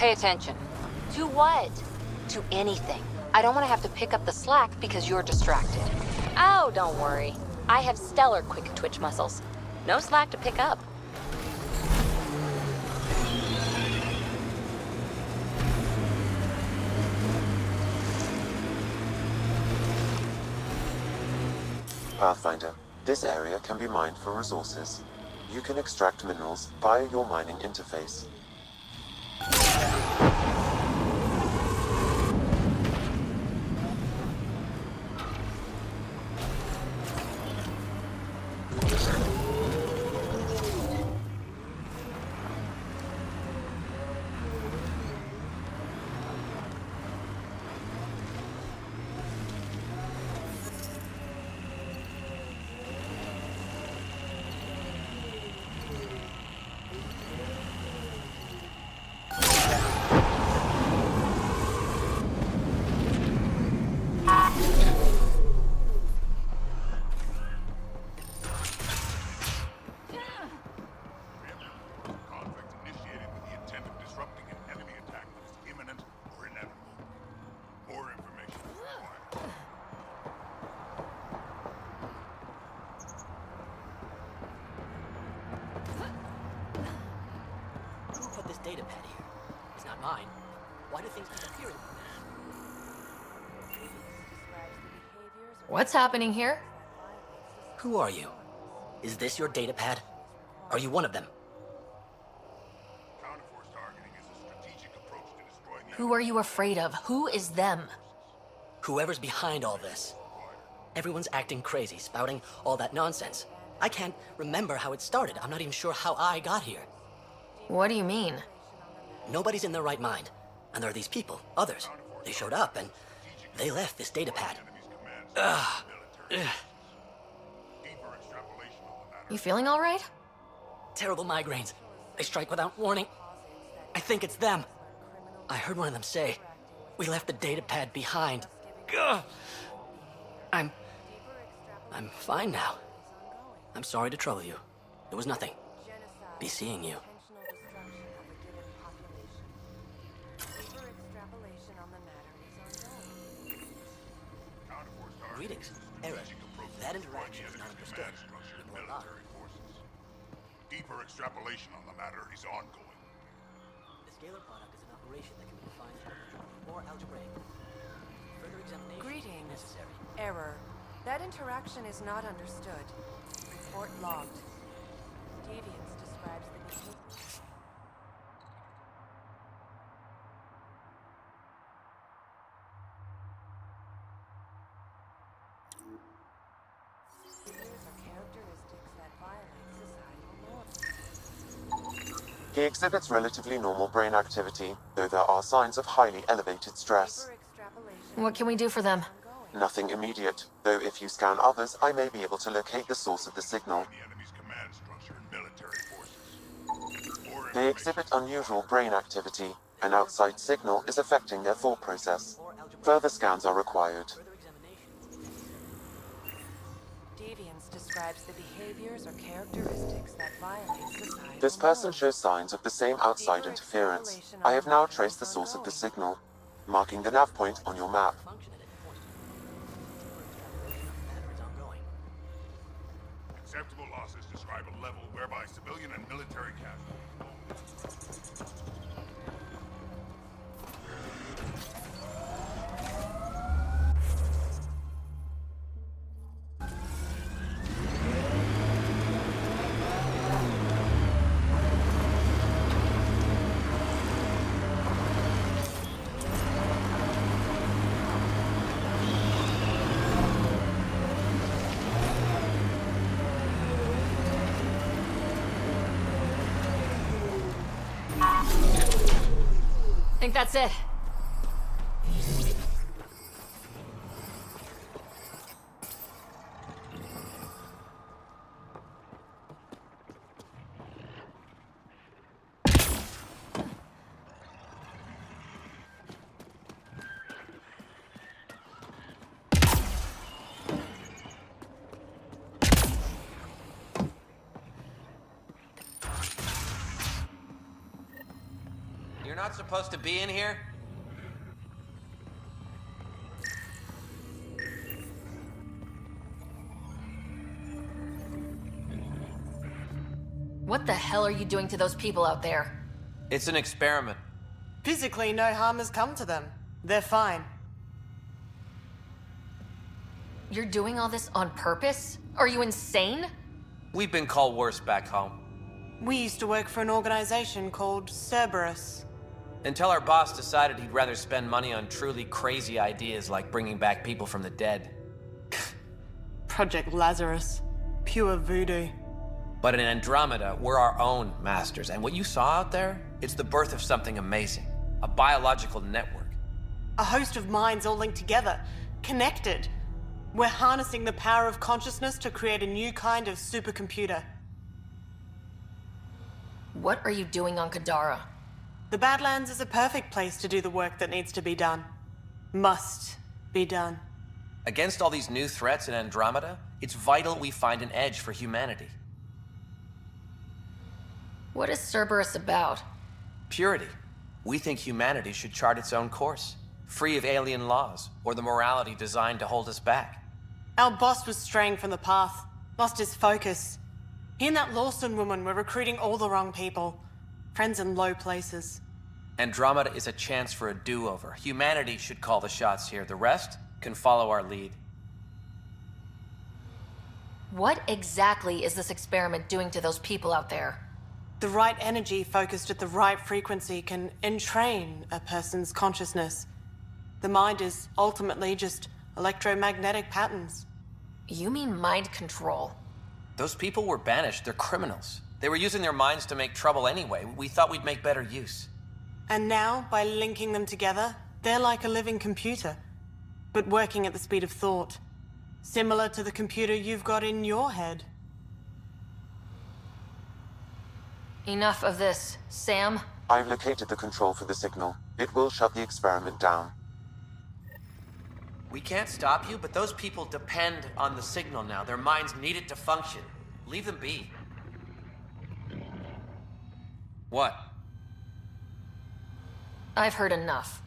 Speaker 2: Pay attention.
Speaker 1: To what?
Speaker 2: To anything. I don't want to have to pick up the slack because you're distracted.
Speaker 1: Oh, don't worry. I have stellar quick twitch muscles. No slack to pick up.
Speaker 11: Pathfinder, this area can be mined for resources. You can extract minerals via your mining interface.
Speaker 19: Data pad here. It's not mine. Why do things disappear?
Speaker 14: What's happening here?
Speaker 19: Who are you? Is this your data pad? Are you one of them?
Speaker 14: Who are you afraid of? Who is them?
Speaker 19: Whoever's behind all this. Everyone's acting crazy, spouting all that nonsense. I can't remember how it started. I'm not even sure how I got here.
Speaker 14: What do you mean?
Speaker 19: Nobody's in their right mind. And there are these people, others. They showed up and they left this data pad. Ugh.
Speaker 14: You feeling all right?
Speaker 19: Terrible migraines. They strike without warning. I think it's them. I heard one of them say, "We left the data pad behind." Ugh. I'm fine now. I'm sorry to trouble you. It was nothing. Be seeing you. Greetings. Error. That interaction is not understood. Report log.
Speaker 6: Deeper extrapolation on the matter is ongoing.
Speaker 19: The scalar product is an operation that can be defined more algebraic. Further examination
Speaker 20: Greetings.
Speaker 19: is necessary.
Speaker 20: Error. That interaction is not understood. Report logged. Deviance describes the behavior.
Speaker 11: He exhibits relatively normal brain activity, though there are signs of highly elevated stress.
Speaker 14: What can we do for them?
Speaker 11: Nothing immediate, though if you scan others, I may be able to locate the source of the signal. They exhibit unusual brain activity. An outside signal is affecting their thought process. Further scans are required.
Speaker 20: Deviance describes the behaviors or characteristics that violate society.
Speaker 11: This person shows signs of the same outside interference. I have now traced the source of the signal, marking the nav point on your map.
Speaker 6: Acceptable losses describe a level whereby civilian and military casualties.
Speaker 14: I think that's it.
Speaker 17: You're not supposed to be in here?
Speaker 14: What the hell are you doing to those people out there?
Speaker 17: It's an experiment.
Speaker 2: Physically, no harm has come to them. They're fine.
Speaker 14: You're doing all this on purpose? Are you insane?
Speaker 17: We've been called worse back home.
Speaker 2: We used to work for an organization called Cerberus.
Speaker 17: Until our boss decided he'd rather spend money on truly crazy ideas like bringing back people from the dead.
Speaker 2: Project Lazarus. Pure voodoo.
Speaker 17: But in Andromeda, we're our own masters, and what you saw out there, it's the birth of something amazing. A biological network.
Speaker 2: A host of minds all linked together, connected. We're harnessing the power of consciousness to create a new kind of supercomputer.
Speaker 14: What are you doing on Kadara?
Speaker 2: The Badlands is a perfect place to do the work that needs to be done. Must be done.
Speaker 17: Against all these new threats in Andromeda, it's vital we find an edge for humanity.
Speaker 14: What is Cerberus about?
Speaker 17: Purity. We think humanity should chart its own course, free of alien laws or the morality designed to hold us back.
Speaker 2: Our boss was straying from the path, lost his focus. He and that Lawson woman were recruiting all the wrong people. Friends in low places.
Speaker 17: Andromeda is a chance for a do-over. Humanity should call the shots here. The rest can follow our lead.
Speaker 14: What exactly is this experiment doing to those people out there?
Speaker 2: The right energy focused at the right frequency can entrain a person's consciousness. The mind is ultimately just electromagnetic patterns.
Speaker 14: You mean mind control?
Speaker 17: Those people were banished. They're criminals. They were using their minds to make trouble anyway. We thought we'd make better use.
Speaker 2: And now, by linking them together, they're like a living computer, but working at the speed of thought. Similar to the computer you've got in your head.
Speaker 14: Enough of this. Sam?
Speaker 11: I've located the control for the signal. It will shut the experiment down.
Speaker 17: We can't stop you, but those people depend on the signal now. Their minds need it to function. Leave them be. What?
Speaker 14: I've heard enough.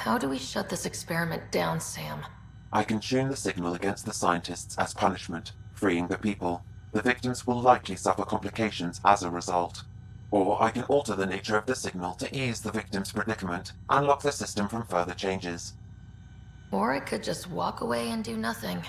Speaker 14: How do we shut this experiment down, Sam?
Speaker 11: I can tune the signal against the scientists as punishment, freeing the people. The victims will likely suffer complications as a result. Or I can alter the nature of the signal to ease the victim's predicament, and lock the system from further changes.
Speaker 14: Or I could just walk away and do nothing.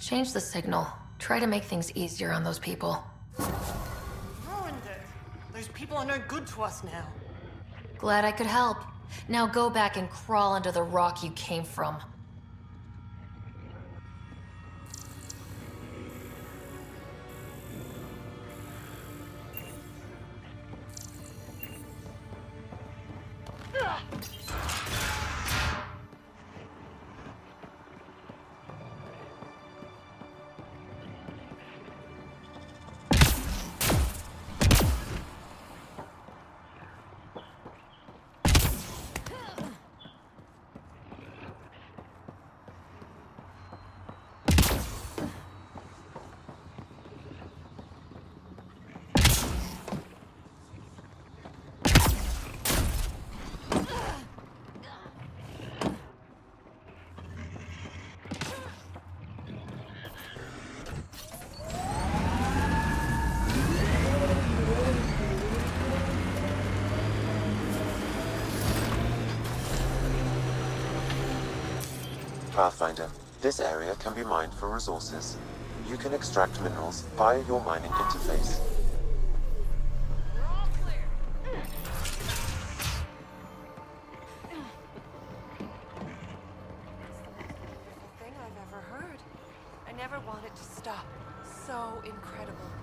Speaker 14: Change the signal. Try to make things easier on those people.
Speaker 19: Ruined it. Those people are no good to us now.
Speaker 14: Glad I could help. Now go back and crawl under the rock you came from.
Speaker 11: Pathfinder, this area can be mined for resources. You can extract minerals via your mining interface.
Speaker 20: Thing I've ever heard. I never wanted to stop. So incredible.